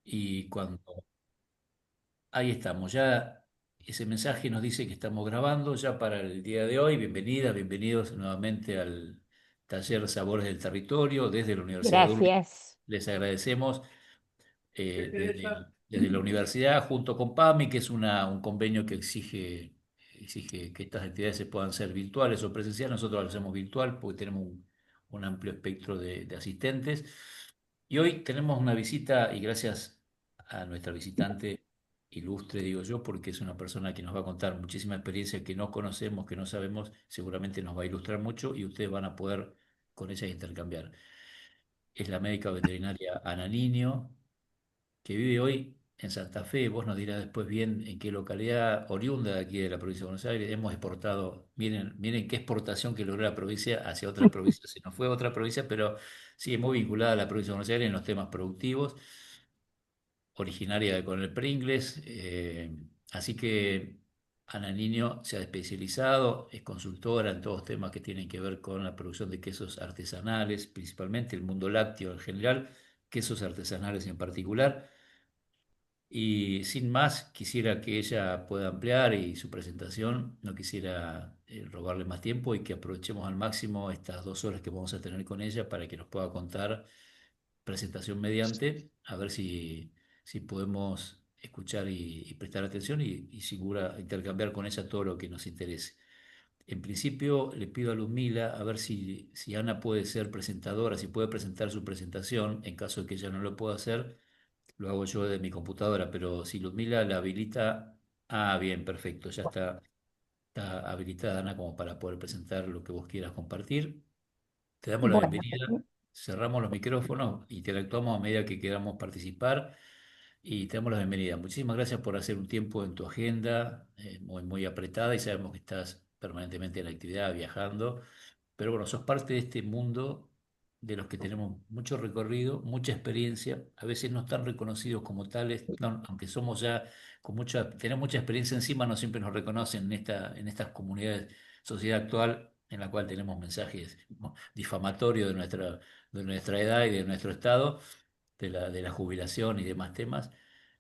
Y cuando ahí estamos, ya ese mensaje nos dice que estamos grabando ya para el día de hoy. Bienvenidas, bienvenidos nuevamente al taller Sabores del Territorio desde la Universidad de Dulce. Gracias. Les agradecemos desde la universidad junto con PAMI, que es un convenio que exige que estas actividades se puedan ser virtuales o presenciales. Nosotros lo hacemos virtual porque tenemos un amplio espectro de asistentes. Y hoy tenemos una visita, y gracias a nuestra visitante ilustre, digo yo, porque es una persona que nos va a contar muchísima experiencia que no conocemos, que no sabemos, seguramente nos va a ilustrar mucho y ustedes van a poder con ella intercambiar. Es la médica veterinaria Ana Niño, que vive hoy en Santa Fe. Vos nos dirás después bien en qué localidad, oriunda de aquí de la provincia de Buenos Aires. Hemos exportado, miren qué exportación que logró la provincia hacia otras provincias. Se nos fue a otra provincia, pero sigue muy vinculada a la provincia de Buenos Aires en los temas productivos, originaria de Coronel Pringles. Así que Ana Niño se ha especializado, es consultora en todos temas que tienen que ver con la producción de quesos artesanales, principalmente el mundo lácteo en general, quesos artesanales en particular. Y sin más, quisiera que ella pueda ampliar y su presentación, no quisiera robarle más tiempo y que aprovechemos al máximo estas 2 horas que vamos a tener con ella para que nos pueda contar presentación mediante, a ver si podemos escuchar y prestar atención y segura intercambiar con ella todo lo que nos interese. En principio, le pido a Luzmila a ver si Ana puede ser presentadora, si puede presentar su presentación, en caso de que ella no lo pueda hacer lo hago yo de mi computadora, pero si Ludmila la habilita, bien, perfecto, ya está habilitada Ana como para poder presentar lo que vos quieras compartir. Te damos la Bueno, bienvenida, cerramos los micrófonos, interactuamos a medida que queramos participar y te damos la bienvenida. Muchísimas gracias por hacer un tiempo en tu agenda, muy apretada y sabemos que estás permanentemente en actividad, viajando. Pero bueno, sos parte de este mundo de los que tenemos mucho recorrido, mucha experiencia, a veces no están reconocidos como tales, aunque somos ya tenemos mucha experiencia encima, no siempre nos reconocen en estas comunidades, sociedad actual en la cual tenemos mensajes, ¿no?, difamatorios de nuestra edad y de nuestro estado, de la jubilación y demás temas.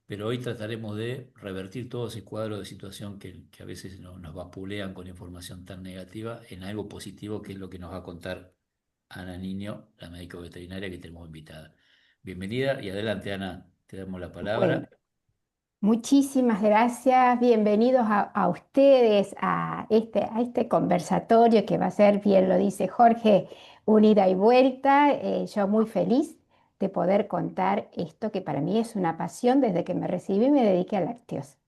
Pero hoy trataremos de revertir todo ese cuadro de situación que a veces nos vapulean con información tan negativa en algo positivo, que es lo que nos va a contar Ana Niño, la médico veterinaria que tenemos invitada. Bienvenida y adelante, Ana, te damos la bueno, palabra. muchísimas gracias. Bienvenidos a ustedes a este conversatorio que va a ser, bien lo dice Jorge, una ida y vuelta. Yo muy feliz de poder contar esto que para mí es una pasión desde que me recibí y me dediqué a lácteos.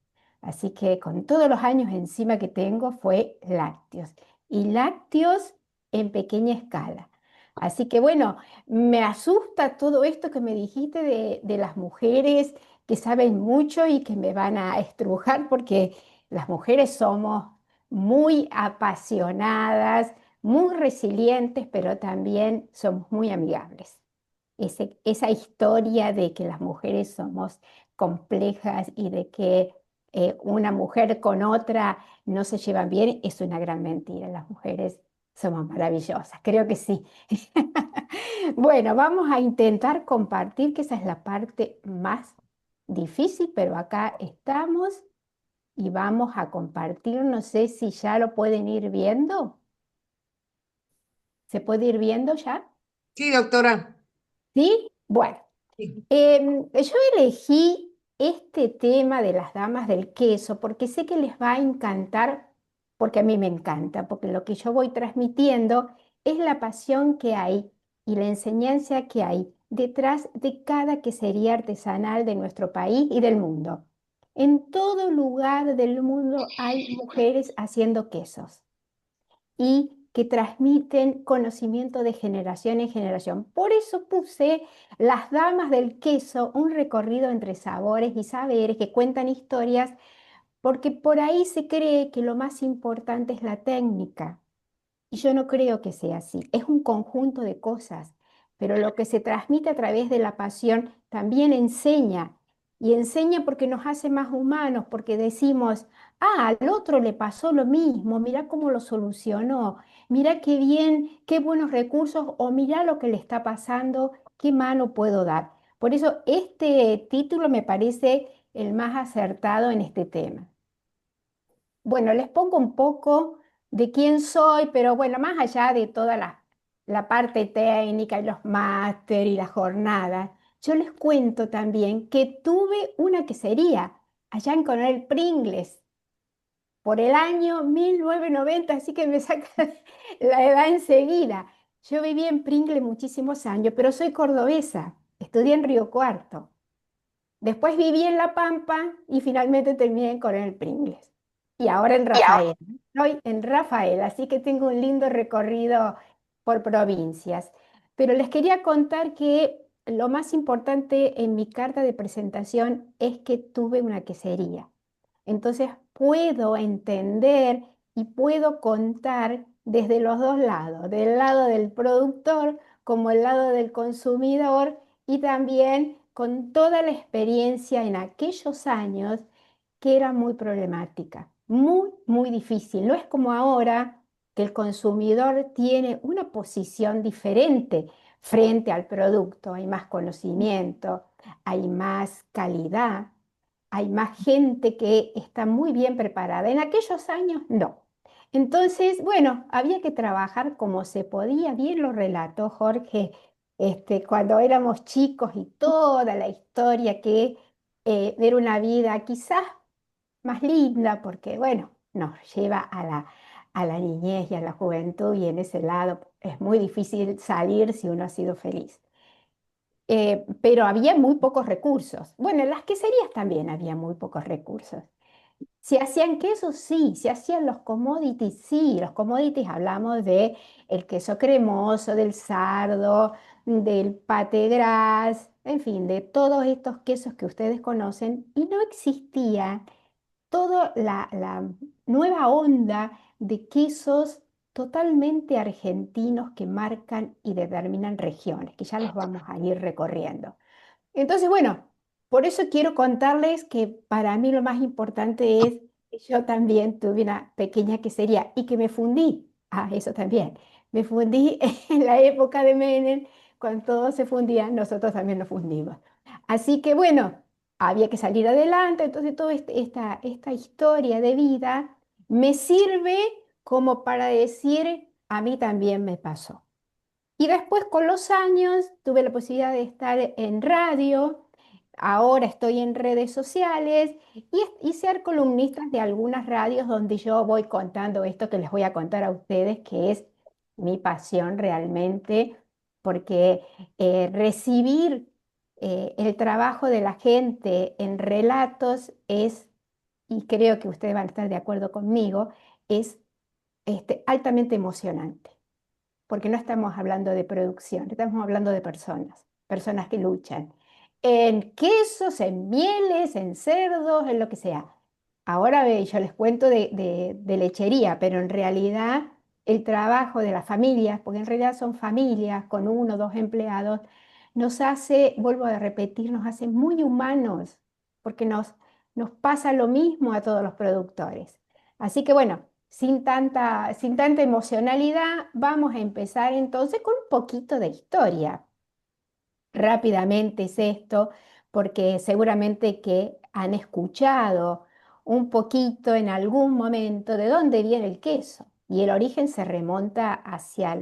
Así que con todos los años encima que tengo fue lácteos y lácteos en pequeña escala. Así que bueno, me asusta todo esto que me dijiste de las mujeres que saben mucho y que me van a estrujar porque las mujeres somos muy apasionadas, muy resilientes, pero también somos muy amigables. Esa historia de que las mujeres somos complejas y de que una mujer con otra no se llevan bien es una gran mentira. Las mujeres somos maravillosas, creo que sí. Bueno, vamos a intentar compartir, que esa es la parte más difícil, pero acá estamos y vamos a compartir. No sé si ya lo pueden ir viendo. ¿Se puede ir viendo ya? Sí, doctora. ¿Sí? Bueno, Sí. yo elegí este tema de las damas del queso porque sé que les va a encantar, porque a mí me encanta, porque lo que yo voy transmitiendo es la pasión que hay y la enseñanza que hay detrás de cada quesería artesanal de nuestro país y del mundo. En todo lugar del mundo hay mujeres haciendo quesos y que transmiten conocimiento de generación en generación. Por eso puse Las Damas del Queso, un recorrido entre sabores y saberes que cuentan historias, porque por ahí se cree que lo más importante es la técnica. Y yo no creo que sea así. Es un conjunto de cosas, pero lo que se transmite a través de la pasión también enseña. Y enseña porque nos hace más humanos, porque decimos, al otro le pasó lo mismo, mira cómo lo solucionó, mira qué bien, qué buenos recursos, o mira lo que le está pasando, qué mano puedo dar. Por eso este título me parece el más acertado en este tema. Bueno, les pongo un poco de quién soy, pero bueno, más allá de toda la parte técnica y los máster y la jornada, yo les cuento también que tuve una quesería allá en Coronel Pringles por el año 1990, así que me saca la edad enseguida. Yo viví en Pringles muchísimos años, pero soy cordobesa, estudié en Río Cuarto. Después viví en La Pampa y finalmente terminé en Coronel Pringles. Y ahora en Y ahora, Rafael. Estoy en Rafael, así que tengo un lindo recorrido por provincias. Pero les quería contar que lo más importante en mi carta de presentación es que tuve una quesería. Entonces puedo entender y puedo contar desde los dos lados, del lado del productor como el lado del consumidor y también con toda la experiencia en aquellos años que era muy problemática, muy, muy difícil. No es como ahora que el consumidor tiene una posición diferente frente al producto. Hay más conocimiento, hay más calidad, hay más gente que está muy bien preparada. En aquellos años no. Entonces, bueno, había que trabajar como se podía. Bien lo relató Jorge, cuando éramos chicos y toda la historia que era una vida quizás más linda, porque bueno, nos lleva a la niñez y a la juventud y en ese lado es muy difícil salir si uno ha sido feliz. Pero había muy pocos recursos. Bueno, en las queserías también había muy pocos recursos. ¿Se hacían quesos? Sí. ¿Se hacían los commodities? Sí. Los commodities hablamos de el queso cremoso, del sardo, del pate gras, en fin, de todos estos quesos que ustedes conocen y no existía toda la nueva onda de quesos totalmente argentinos que marcan y determinan regiones, que ya los vamos a ir recorriendo. Entonces, bueno, por eso quiero contarles que para mí lo más importante es que yo también tuve una pequeña quesería y que me fundí. Ah, eso también. Me fundí en la época de Menem, cuando todos se fundían, nosotros también nos fundimos. Así que bueno, había que salir adelante, entonces toda esta historia de vida me sirve como para decir, a mí también me pasó. Y después con los años tuve la posibilidad de estar en radio, ahora estoy en redes sociales y ser columnista de algunas radios donde yo voy contando esto que les voy a contar a ustedes, que es mi pasión realmente, porque recibir el trabajo de la gente en relatos es, y creo que ustedes van a estar de acuerdo conmigo, es altamente emocionante porque no estamos hablando de producción, estamos hablando de personas, personas que luchan en quesos, en mieles, en cerdos, en lo que sea. Ahora yo les cuento de lechería, pero en realidad el trabajo de las familias, porque en realidad son familias con uno o dos empleados, nos hace, vuelvo a repetir, nos hace muy humanos, porque nos pasa lo mismo a todos los productores. Así que bueno, sin tanta emocionalidad, vamos a empezar entonces con un poquito de historia. Rápidamente es esto, porque seguramente que han escuchado un poquito en algún momento de dónde viene el queso. Y el origen se remonta hacia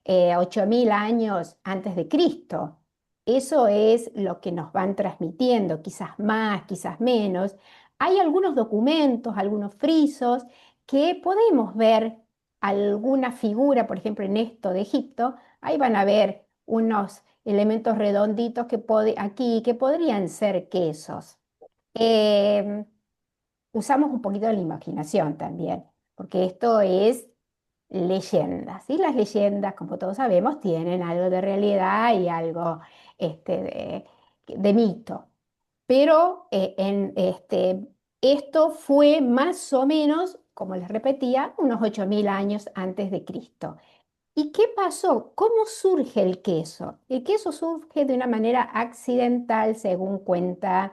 8.000 años antes de Cristo. Eso es lo que nos van transmitiendo, quizás más, quizás menos. Hay algunos documentos, algunos frisos, que podemos ver alguna figura, por ejemplo, en esto de Egipto, ahí van a ver unos elementos redonditos aquí que podrían ser quesos. Em, Usamos un poquito de la imaginación también, porque esto es leyendas. Y las leyendas, como todos sabemos, tienen algo de realidad y algo de mito. Pero esto fue más o menos, como les repetía, unos 8.000 años antes de Cristo. ¿Y qué pasó? ¿Cómo surge el queso? El queso surge de una manera accidental, según cuenta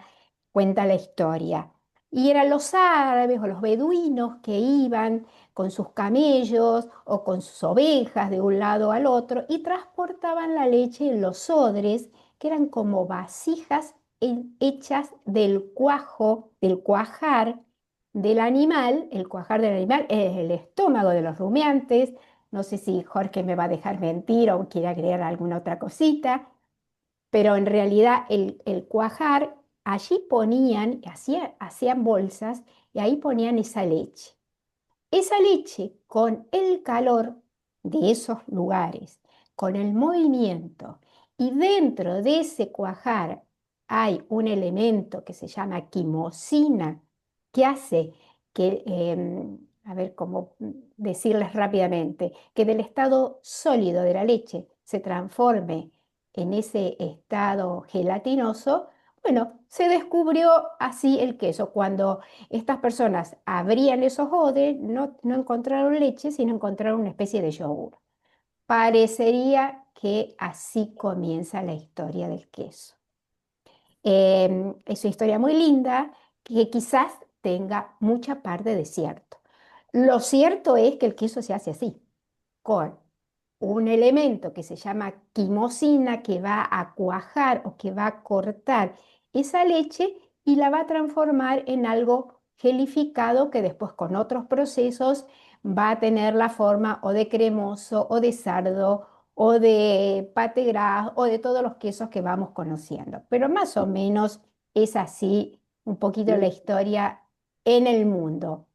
la historia. Y eran los árabes o los beduinos que iban con sus camellos o con sus ovejas de un lado al otro y transportaban la leche en los odres que eran como vasijas hechas del cuajo, del cuajar del animal. El cuajar del animal es el estómago de los rumiantes. No sé si Jorge me va a dejar mentir o quiere agregar alguna otra cosita, pero en realidad el cuajar, allí ponían, hacían bolsas y ahí ponían esa leche. Esa leche, con el calor de esos lugares, con el movimiento, y dentro de ese cuajar hay un elemento que se llama quimosina, que hace que, a ver cómo decirles rápidamente, que del estado sólido de la leche se transforme en ese estado gelatinoso. Bueno, se descubrió así el queso. Cuando estas personas abrían esos odres, no encontraron leche, sino encontraron una especie de yogur. Parecería que así comienza la historia del queso. Es una historia muy linda que quizás tenga mucha parte de cierto. Lo cierto es que el queso se hace así, con un elemento que se llama quimosina que va a cuajar o que va a cortar esa leche y la va a transformar en algo gelificado que después con otros procesos va a tener la forma o de cremoso o de sardo o de pate gras o de todos los quesos que vamos conociendo. Pero más o menos es así un poquito la historia en el mundo.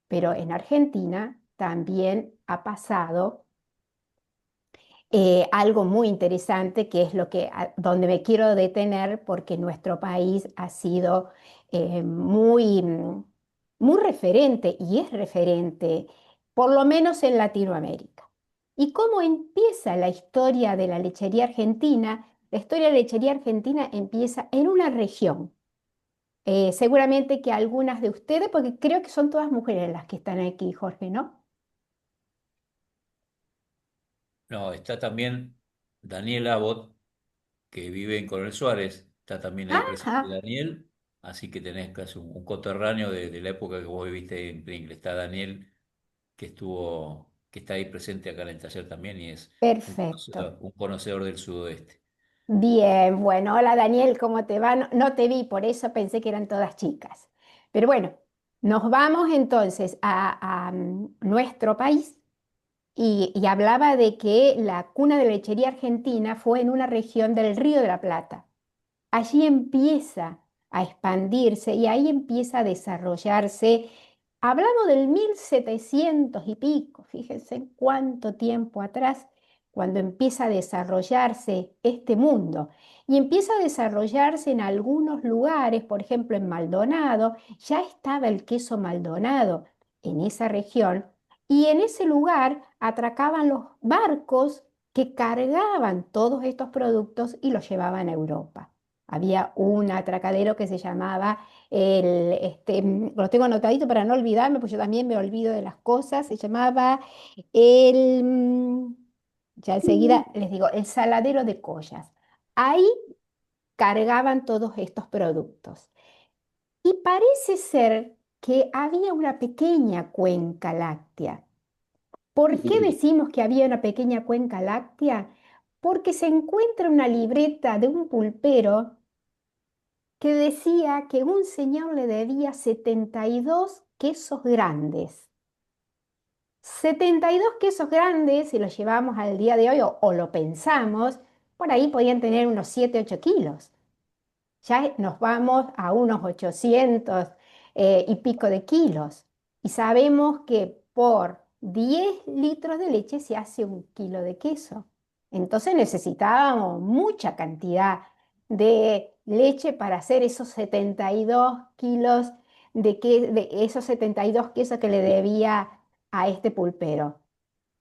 Pero en Argentina también ha pasado algo muy interesante, que es lo que, donde me quiero detener, porque nuestro país ha sido muy referente y es referente, por lo menos en Latinoamérica. ¿Y cómo empieza la historia de la lechería argentina? La historia de la lechería argentina empieza en una región. Seguramente que algunas de ustedes, porque creo que son todas mujeres las que están aquí, Jorge, ¿no? No, está también Daniel Abbott, que vive en Coronel Suárez, está también ahí presente Ajá, Daniel, así que tenés casi un coterráneo de la época que vos viviste en Pringle. Está Daniel, que está ahí presente acá en el taller también y es perfecto. un conocedor del sudoeste. Bien, bueno, hola Daniel, ¿cómo te va? No te vi, por eso pensé que eran todas chicas. Pero bueno, nos vamos entonces a nuestro país y hablaba de que la cuna de la lechería argentina fue en una región del Río de la Plata. Allí empieza a expandirse y ahí empieza a desarrollarse. Hablamos del 1700 y pico, fíjense cuánto tiempo atrás, cuando empieza a desarrollarse este mundo. Y empieza a desarrollarse en algunos lugares, por ejemplo en Maldonado, ya estaba el queso Maldonado en esa región, y en ese lugar atracaban los barcos que cargaban todos estos productos y los llevaban a Europa. Había un atracadero que se llamaba lo tengo anotadito para no olvidarme, pues yo también me olvido de las cosas, se llamaba el, ya enseguida les digo, el Saladero de Collas. Ahí cargaban todos estos productos. Y parece ser que había una pequeña cuenca láctea. ¿Por qué decimos que había una pequeña cuenca láctea? Porque se encuentra una libreta de un pulpero que decía que un señor le debía 72 quesos grandes. 72 quesos grandes, si los llevamos al día de hoy o lo pensamos, por ahí podían tener unos 7, 8 kilos. Ya nos vamos a unos 800 y pico de kilos. Y sabemos que por 10 litros de leche se hace un kilo de queso. Entonces necesitábamos mucha cantidad de leche para hacer esos 72 kilos de esos 72 quesos que le debía a este pulpero.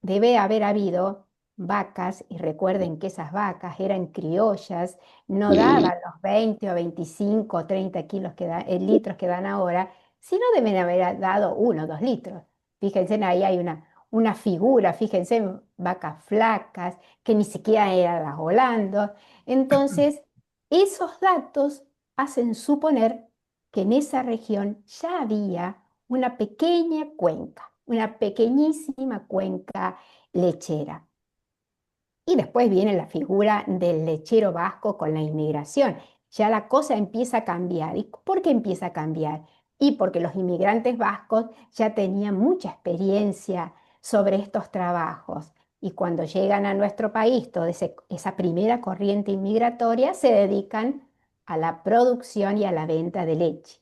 Debe haber habido vacas, y recuerden que esas vacas eran criollas, no daban los 20 o 25 o 30 kilos litros que dan ahora, sino deben haber dado 1 o 2 litros. Fíjense, ahí hay una figura, fíjense, en vacas flacas, que ni siquiera eran las Holando. Entonces, esos datos hacen suponer que en esa región ya había una pequeña cuenca, una pequeñísima cuenca lechera. Y después viene la figura del lechero vasco con la inmigración. Ya la cosa empieza a cambiar. ¿Y por qué empieza a cambiar? Y porque los inmigrantes vascos ya tenían mucha experiencia sobre estos trabajos. Y cuando llegan a nuestro país, toda esa primera corriente inmigratoria, se dedican a la producción y a la venta de leche.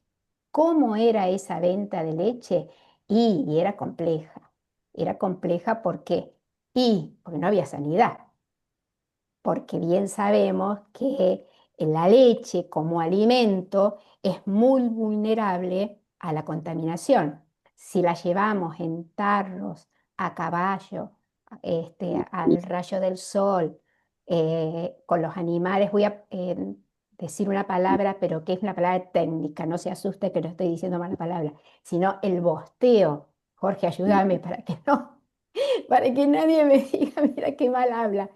¿Cómo era esa venta de leche? Y era compleja. Era compleja porque no había sanidad, porque bien sabemos que la leche como alimento es muy vulnerable a la contaminación. Si la llevamos en tarros, a caballo, al rayo del sol, con los animales, voy a decir una palabra, pero que es una palabra técnica, no se asuste que no estoy diciendo mala palabra, sino el bosteo. Jorge, ayúdame para que no, para que nadie me diga, mira qué mal habla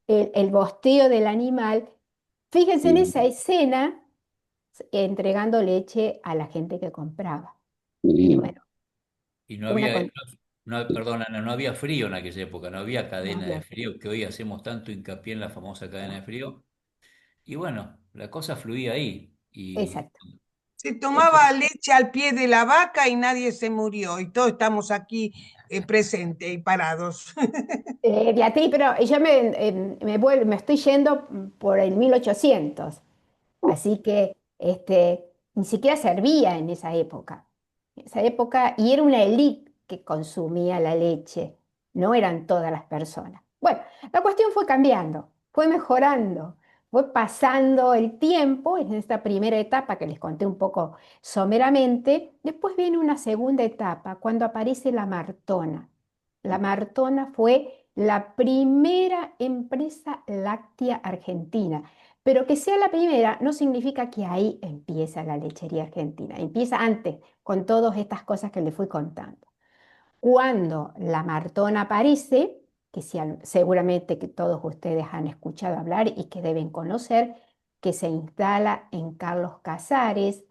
el bosteo del animal. Fíjense en esa escena entregando leche a la gente que compraba. Y bueno, Y no una había, con- perdón, Ana, no había frío en aquella época, no había no cadena de había, frío, que hoy hacemos tanto hincapié en la famosa cadena de frío. Y bueno, la cosa fluía ahí. Y exacto. Se Entonces, tomaba leche al pie de la vaca y nadie se murió. Y todos estamos aquí presentes y parados. Beatriz, pero yo me estoy yendo por el 1800. Así que ni siquiera servía en esa época. En esa época, y era una élite que consumía la leche, no eran todas las personas. Bueno, la cuestión fue cambiando, fue mejorando, fue pasando el tiempo en esta primera etapa que les conté un poco someramente. Después viene una segunda etapa, cuando aparece la Martona. La Martona fue la primera empresa láctea argentina. Pero que sea la primera no significa que ahí empieza la lechería argentina. Empieza antes, con todas estas cosas que le fui contando. Cuando la Martona aparece, que seguramente que todos ustedes han escuchado hablar y que deben conocer, que se instala en Carlos Casares,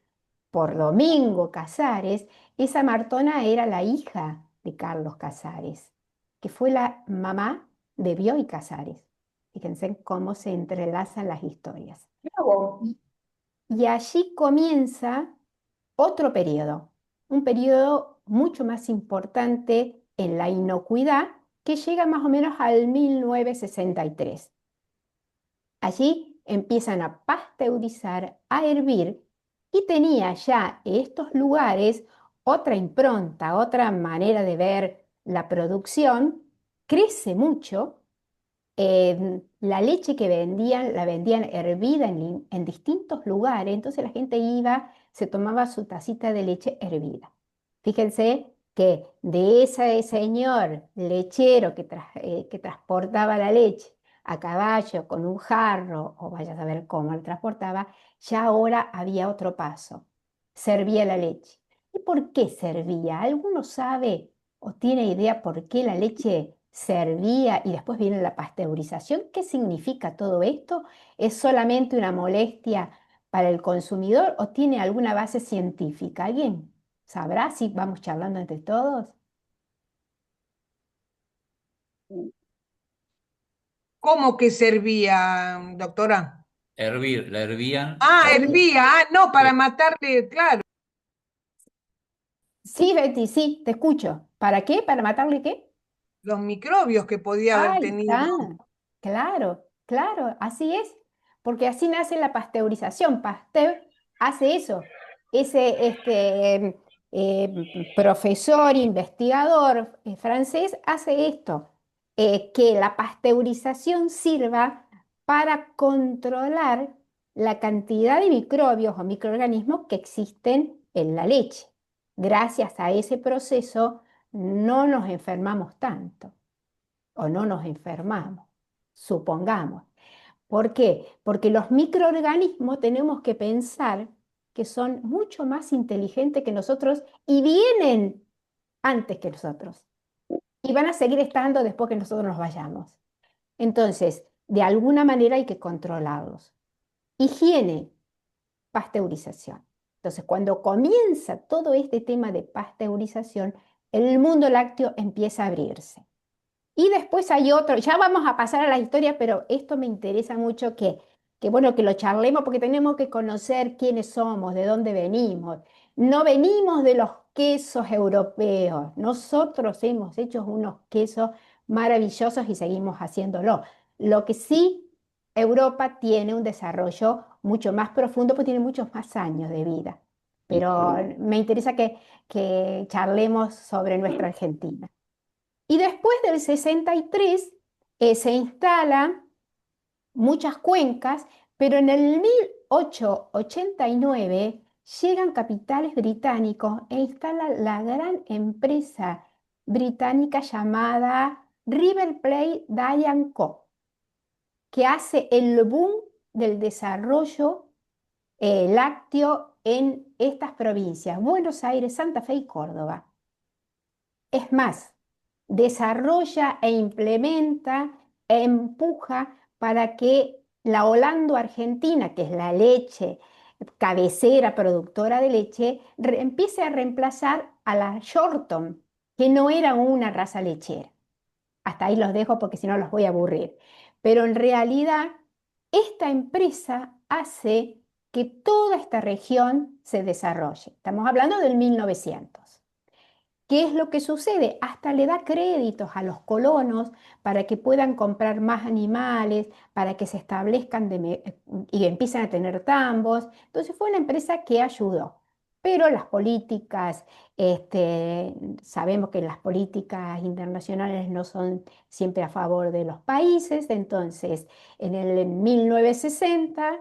por Domingo Casares, esa Martona era la hija de Carlos Casares, que fue la mamá de Bioy Casares. Fíjense cómo se entrelazan las historias. Bravo. Y allí comienza otro periodo, un periodo mucho más importante en la inocuidad que llega más o menos al 1963. Allí empiezan a pasteurizar, a hervir y tenía ya estos lugares otra impronta, otra manera de ver la producción, crece mucho la leche que vendían, la vendían hervida en distintos lugares, entonces la gente iba, se tomaba su tacita de leche hervida. Fíjense que de ese señor lechero que transportaba la leche a caballo con un jarro, o vaya a saber cómo lo transportaba, ya ahora había otro paso. Servía la leche. ¿Y por qué servía? ¿Alguno sabe o tiene idea por qué la leche servía y después viene la pasteurización? ¿Qué significa todo esto? ¿Es solamente una molestia para el consumidor o tiene alguna base científica? ¿Alguien sabrá si vamos charlando entre todos? ¿Cómo que servía, doctora? la hervían Ah, para... hervía. Ah, no, para matarle, claro, Sí, Betty, sí, te escucho. ¿Para qué? ¿Para matarle qué? los microbios que podía haber Ahí tenido. está, claro, claro, así es, porque así nace la pasteurización. Pasteur hace eso. Ese profesor, investigador francés hace esto, que la pasteurización sirva para controlar la cantidad de microbios o microorganismos que existen en la leche. Gracias a ese proceso no nos enfermamos tanto o no nos enfermamos, supongamos. ¿Por qué? Porque los microorganismos tenemos que pensar que son mucho más inteligentes que nosotros y vienen antes que nosotros. Y van a seguir estando después que nosotros nos vayamos. Entonces, de alguna manera hay que controlarlos. Higiene, pasteurización. Entonces, cuando comienza todo este tema de pasteurización, el mundo lácteo empieza a abrirse. Y después hay otro, ya vamos a pasar a la historia, pero esto me interesa mucho bueno, que lo charlemos porque tenemos que conocer quiénes somos, de dónde venimos. No venimos de los quesos europeos, nosotros hemos hecho unos quesos maravillosos y seguimos haciéndolo. Lo que sí, Europa tiene un desarrollo mucho más profundo porque tiene muchos más años de vida. Pero me interesa que charlemos sobre nuestra Argentina. Y después del 63 se instalan muchas cuencas, pero en el 1889 llegan capitales británicos e instalan la gran empresa británica llamada River Plate Diane Co., que hace el boom del desarrollo lácteo en estas provincias, Buenos Aires, Santa Fe y Córdoba. Es más, desarrolla e implementa e empuja para que la Holando-Argentina, que es la leche cabecera productora de leche, empiece a reemplazar a la Shorton, que no era una raza lechera. Hasta ahí los dejo porque si no los voy a aburrir. Pero en realidad, esta empresa hace que toda esta región se desarrolle. Estamos hablando del 1900. ¿Qué es lo que sucede? Hasta le da créditos a los colonos para que puedan comprar más animales, para que se establezcan y empiecen a tener tambos. Entonces fue una empresa que ayudó. Pero las políticas, sabemos que las políticas internacionales no son siempre a favor de los países. Entonces, en el 1960,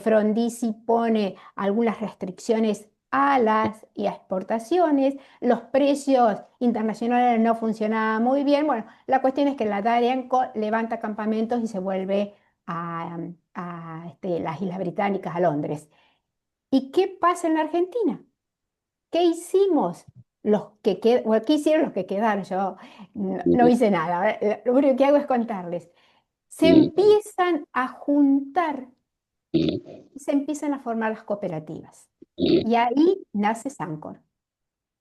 Frondizi pone algunas restricciones a las y a exportaciones, los precios internacionales no funcionaban muy bien. Bueno, la cuestión es que la Darien levanta campamentos y se vuelve a las Islas Británicas, a Londres. ¿Y qué pasa en la Argentina? ¿Qué hicimos ¿qué hicieron los que quedaron? Yo no hice nada. Lo único que hago es contarles. Se empiezan a juntar y se empiezan a formar las cooperativas. Y ahí nace Sancor.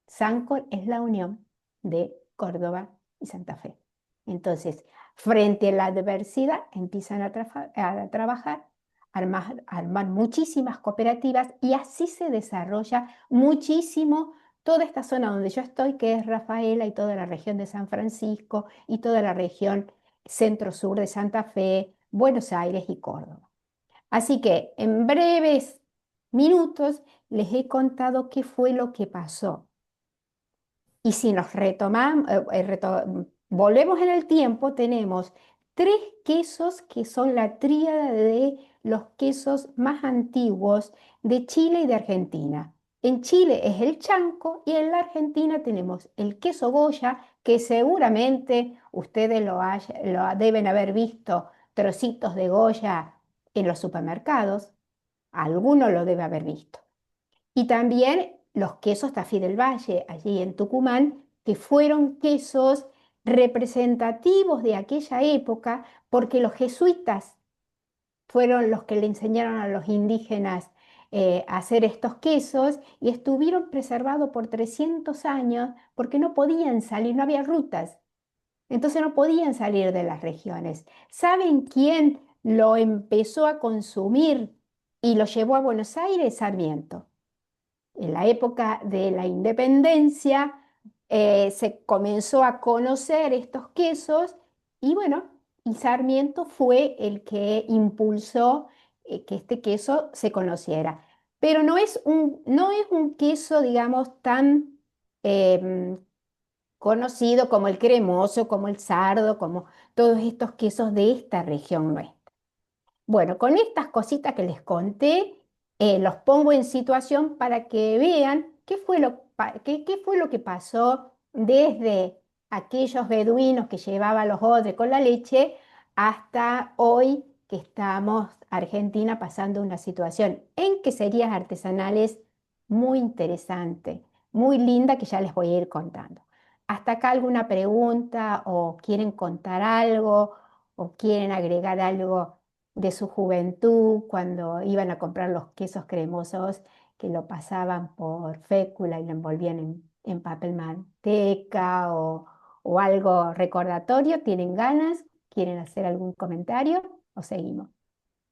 Sancor es la unión de Córdoba y Santa Fe. Entonces, frente a la adversidad, empiezan a trabajar, armar muchísimas cooperativas y así se desarrolla muchísimo toda esta zona donde yo estoy, que es Rafaela y toda la región de San Francisco y toda la región centro-sur de Santa Fe, Buenos Aires y Córdoba. Así que en breves minutos les he contado qué fue lo que pasó. Y si nos volvemos en el tiempo, tenemos tres quesos que son la tríada de los quesos más antiguos de Chile y de Argentina. En Chile es el chanco y en la Argentina tenemos el queso Goya, que seguramente ustedes lo deben haber visto trocitos de Goya en los supermercados. Alguno lo debe haber visto. Y también los quesos Tafí del Valle, allí en Tucumán, que fueron quesos representativos de aquella época, porque los jesuitas fueron los que le enseñaron a los indígenas a hacer estos quesos y estuvieron preservados por 300 años porque no podían salir, no había rutas, entonces no podían salir de las regiones. ¿Saben quién lo empezó a consumir y lo llevó a Buenos Aires? Sarmiento. En la época de la independencia se comenzó a conocer estos quesos y bueno, y Sarmiento fue el que impulsó que este queso se conociera. Pero no es un queso, digamos, tan em, conocido como el cremoso, como el sardo, como todos estos quesos de esta región nuestra. Bueno, con estas cositas que les conté, los pongo en situación para que vean qué fue lo que pasó desde aquellos beduinos que llevaban los odres con la leche hasta hoy que estamos, Argentina, pasando una situación en queserías artesanales muy interesante, muy linda, que ya les voy a ir contando. ¿Hasta acá alguna pregunta o quieren contar algo o quieren agregar algo de su juventud cuando iban a comprar los quesos cremosos que lo pasaban por fécula y lo envolvían en papel manteca o algo recordatorio? ¿Tienen ganas? ¿Quieren hacer algún comentario? ¿O seguimos?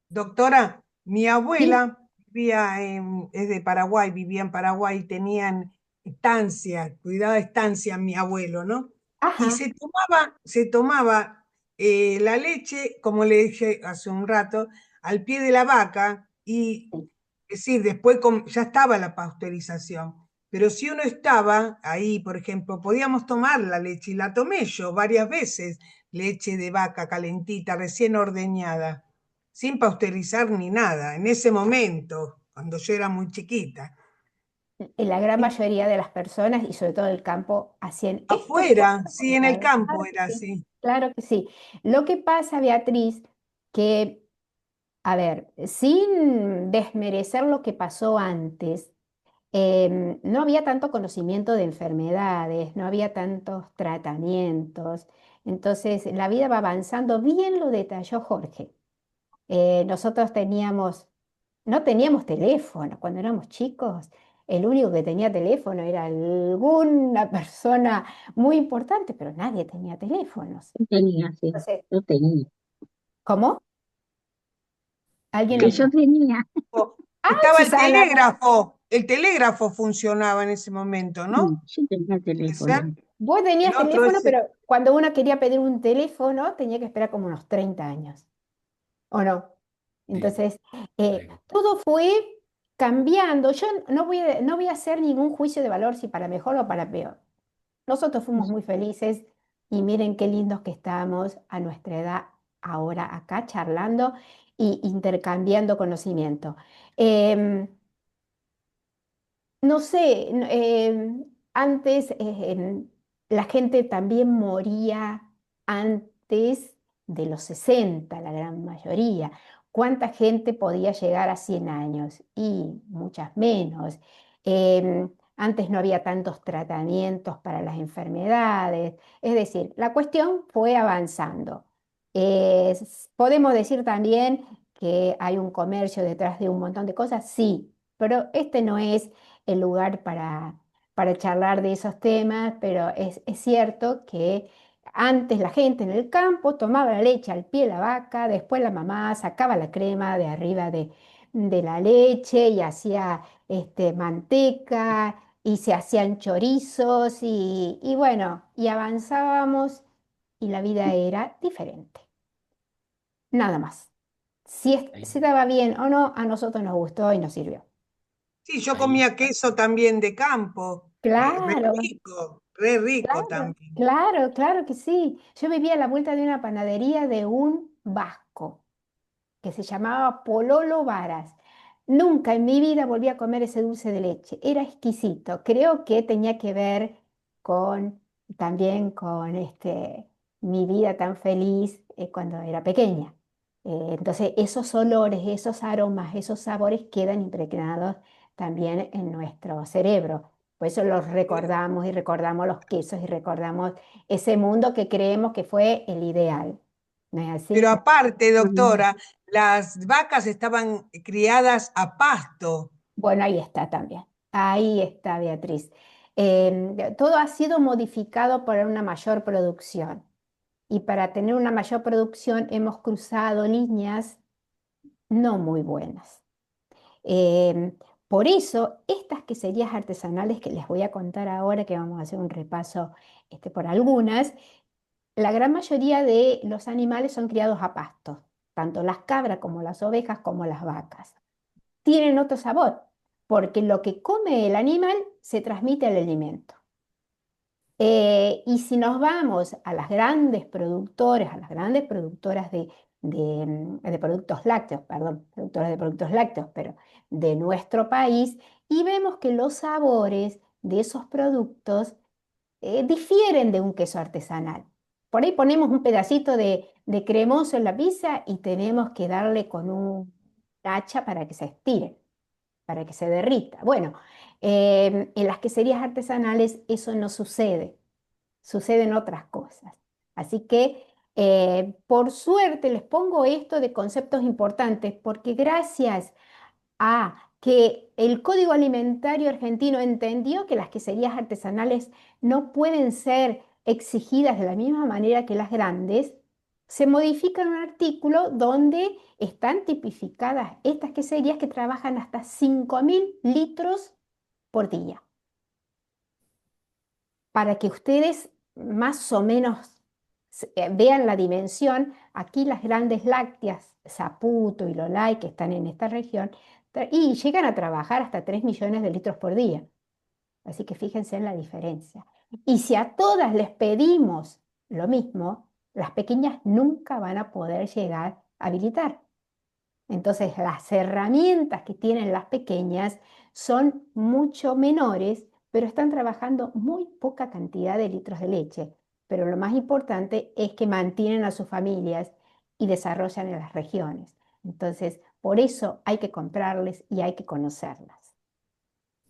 Doctora, mi Sí. abuela es de Paraguay, vivía en Paraguay, tenían estancia, cuidada estancia mi abuelo, ¿no? Y Ajá. se tomaba la leche, como le dije hace un rato, al pie de la vaca y, Sí. es decir, después ya estaba la pasteurización. Pero si uno estaba ahí, por ejemplo, podíamos tomar la leche y la tomé yo varias veces, leche de vaca calentita, recién ordeñada sin pasteurizar ni nada, en ese momento, cuando yo era muy chiquita. La gran mayoría de las personas, y sobre todo el campo, hacían esto por Afuera, sí, en el comodidad. campo Claro que era sí, así. claro que sí. Lo que pasa, Beatriz, que, a ver, sin desmerecer lo que pasó antes, no había tanto conocimiento de enfermedades, no había tantos tratamientos. Entonces, la vida va avanzando. Bien lo detalló Jorge. Nosotros no teníamos teléfono cuando éramos chicos. El único que tenía teléfono era alguna persona muy importante, pero nadie tenía teléfonos. Yo tenía, sí, Entonces, yo tenía. ¿cómo? ¿Alguien Que lo... yo tenía, ¡Ay, Estaba Susana! el telégrafo funcionaba en ese momento, sí, ¿no? yo tenía Puede ser. teléfono. Vos El tenías otro teléfono, es, pero cuando uno quería pedir un teléfono tenía que esperar como unos 30 años, ¿o no? Sí, Entonces, correcto. todo fue cambiando. Yo no voy a hacer ningún juicio de valor si para mejor o para peor. Nosotros fuimos muy felices y miren qué lindos que estamos a nuestra edad ahora acá charlando y intercambiando conocimiento. Em, no sé, antes la gente también moría antes de los 60, la gran mayoría. ¿Cuánta gente podía llegar a 100 años? Y muchas menos. Antes no había tantos tratamientos para las enfermedades. Es decir, la cuestión fue avanzando. Podemos decir también que hay un comercio detrás de un montón de cosas, sí, pero este no es el lugar para charlar de esos temas, pero es cierto que antes la gente en el campo tomaba la leche al pie de la vaca, después la mamá sacaba la crema de arriba de la leche y hacía manteca y se hacían chorizos y bueno, y avanzábamos y la vida era diferente, nada más. Si Ahí, estaba bien o no, a nosotros nos gustó y nos sirvió. sí, yo ahí, comía queso también de campo, Claro. re rico Claro, también. claro, claro que sí. Yo vivía a la vuelta de una panadería de un vasco que se llamaba Pololo Varas. Nunca en mi vida volví a comer ese dulce de leche. Era exquisito. Creo que tenía que ver con también con mi vida tan feliz cuando era pequeña. Entonces, esos olores, esos aromas, esos sabores quedan impregnados también en nuestro cerebro. Por eso los recordamos y recordamos los quesos y recordamos ese mundo que creemos que fue el ideal. ¿No es Pero así? aparte, Mm. doctora, las vacas estaban criadas a pasto. Bueno, ahí está también. Ahí está, Beatriz. Todo ha sido modificado para una mayor producción. Y para tener una mayor producción hemos cruzado líneas no muy buenas. Em, por eso, estas queserías artesanales que les voy a contar ahora, que vamos a hacer un repaso por algunas, la gran mayoría de los animales son criados a pasto, tanto las cabras como las ovejas como las vacas. Tienen otro sabor, porque lo que come el animal se transmite al alimento. Y si nos vamos a las grandes productoras, a las grandes productoras de productos lácteos, perdón, productoras de productos lácteos, pero de nuestro país, y vemos que los sabores de esos productos difieren de un queso artesanal. Por ahí ponemos un pedacito de cremoso en la pizza y tenemos que darle con un hacha para que se estire, para que se derrita. Bueno, en las queserías artesanales eso no sucede, suceden otras cosas. Así que, por suerte, les pongo esto de conceptos importantes porque gracias a que el Código Alimentario Argentino entendió que las queserías artesanales no pueden ser exigidas de la misma manera que las grandes, se modifica en un artículo donde están tipificadas estas queserías que trabajan hasta 5.000 litros por día. Para que ustedes más o menos vean la dimensión, aquí las grandes lácteas, Saputo y Lolay, que están en esta región, y llegan a trabajar hasta 3 millones de litros por día. Así que fíjense en la diferencia. Y si a todas les pedimos lo mismo, las pequeñas nunca van a poder llegar a habilitar. Entonces, las herramientas que tienen las pequeñas son mucho menores, pero están trabajando muy poca cantidad de litros de leche. Pero lo más importante es que mantienen a sus familias y desarrollan en las regiones. Entonces, por eso hay que comprarles y hay que conocerlas.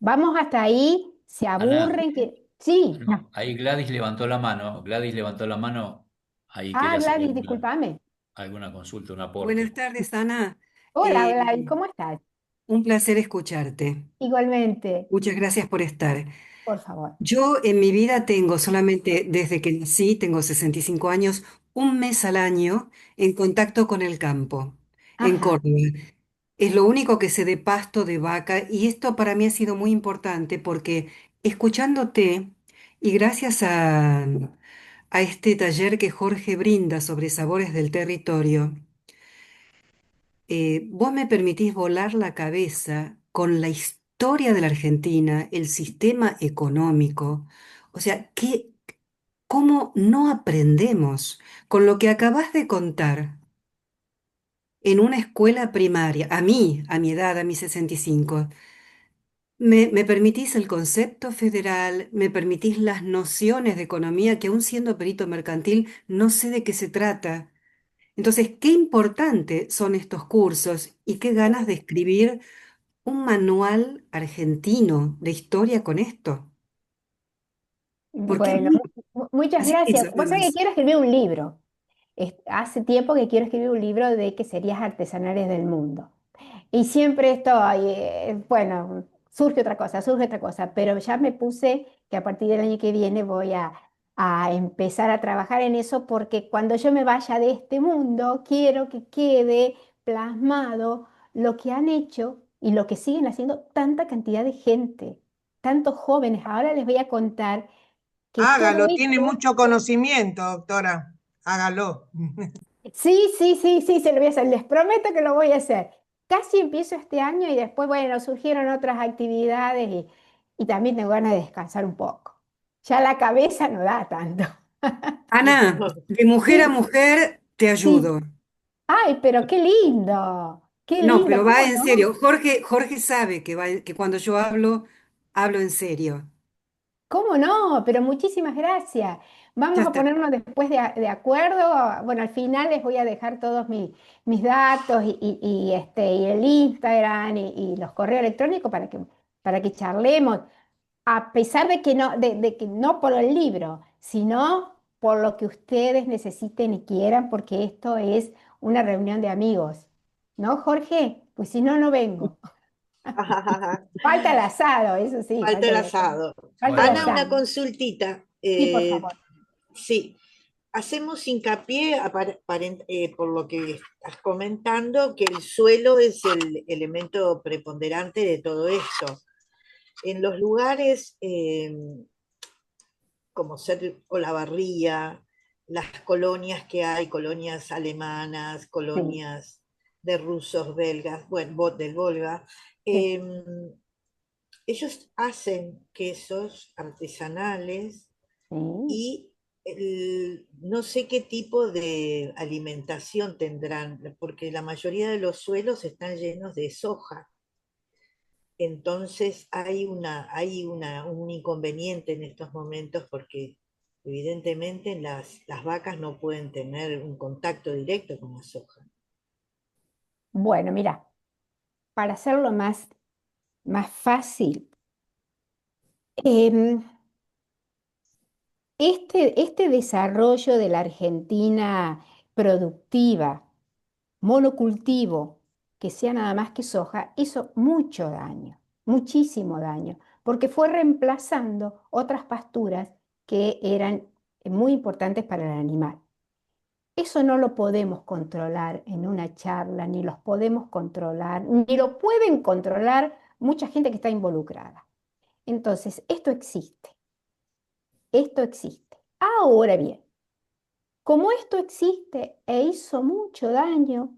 Vamos hasta ahí, se Ana, aburren que... Sí. no, ahí Gladys levantó la mano. Gladys levantó la mano. Ahí quería hacer Gladys, discúlpame. alguna consulta, un Buenas aporte. tardes, Ana. Hola, Eh, Gladys, ¿cómo estás? un placer escucharte. Igualmente, Muchas gracias por estar. por favor. Yo en mi vida tengo solamente, desde que nací, tengo 65 años, un mes al año en contacto con el campo, en Ajá. Córdoba. Es lo único que sé de pasto, de vaca, y esto para mí ha sido muy importante porque escuchándote y gracias a este taller que Jorge brinda sobre sabores del territorio, vos me permitís volar la cabeza con la historia de la Argentina, el sistema económico. O sea, ¿cómo no aprendemos con lo que acabas de contar en una escuela primaria? A mí, a mi edad, a mis 65. Me permitís el concepto federal, me permitís las nociones de economía que aún siendo perito mercantil no sé de qué se trata. Entonces, qué importante son estos cursos y qué ganas de escribir un manual argentino de historia con esto. Porque es Bueno, muy... muchas Así gracias. pienso, nada Vos sabés que más. quiero escribir un libro. Hace tiempo que quiero escribir un libro de queserías artesanales del mundo. Y siempre estoy, bueno, surge otra cosa, pero ya me puse que a partir del año que viene voy a empezar a trabajar en eso porque cuando yo me vaya de este mundo, quiero que quede plasmado lo que han hecho y lo que siguen haciendo tanta cantidad de gente, tantos jóvenes. Ahora les voy a contar que todo Hágalo, tiene esto, mucho conocimiento, doctora. Hágalo. sí, sí, sí, sí, se lo voy a hacer, les prometo que lo voy a hacer. Casi empiezo este año y después, bueno, surgieron otras actividades y también tengo ganas de descansar un poco. Ya la cabeza no da tanto. Ana, de mujer a Sí, mujer te sí. ayudo. Ay, pero No, qué lindo, pero ¿cómo va en no? serio. Jorge sabe que cuando yo hablo, hablo en serio. ¿Cómo no? Pero muchísimas gracias. Ya Vamos a está. ponernos después de acuerdo. Bueno, al final les voy a dejar todos mis datos y el Instagram y los correos electrónicos para que charlemos. A pesar de que no por el libro, sino por lo que ustedes necesiten y quieran, porque esto es una reunión de amigos. ¿No, Jorge? Pues si no, no vengo. Falta el asado, eso sí, Falta falta el el asado. asado. Falta el Bueno, Ana, bueno. una asado. consultita. Sí, por favor. Sí, hacemos hincapié, por lo que estás comentando, que el suelo es el elemento preponderante de todo esto. En los lugares como ser Olavarría, las colonias que hay, colonias alemanas, Sí, colonias de rusos, belgas, bueno, del Volga, sí. eh, ellos hacen quesos artesanales Sí. y no sé qué tipo de alimentación tendrán, porque la mayoría de los suelos están llenos de soja. Entonces un inconveniente en estos momentos porque evidentemente las vacas no pueden tener un contacto directo con la soja. Bueno, mira, para hacerlo más fácil, em, este desarrollo de la Argentina productiva, monocultivo, que sea nada más que soja, hizo mucho daño, muchísimo daño, porque fue reemplazando otras pasturas que eran muy importantes para el animal. Eso no lo podemos controlar en una charla, ni los podemos controlar, ni lo pueden controlar mucha gente que está involucrada. Entonces, esto existe, esto existe. Ahora bien, como esto existe e hizo mucho daño,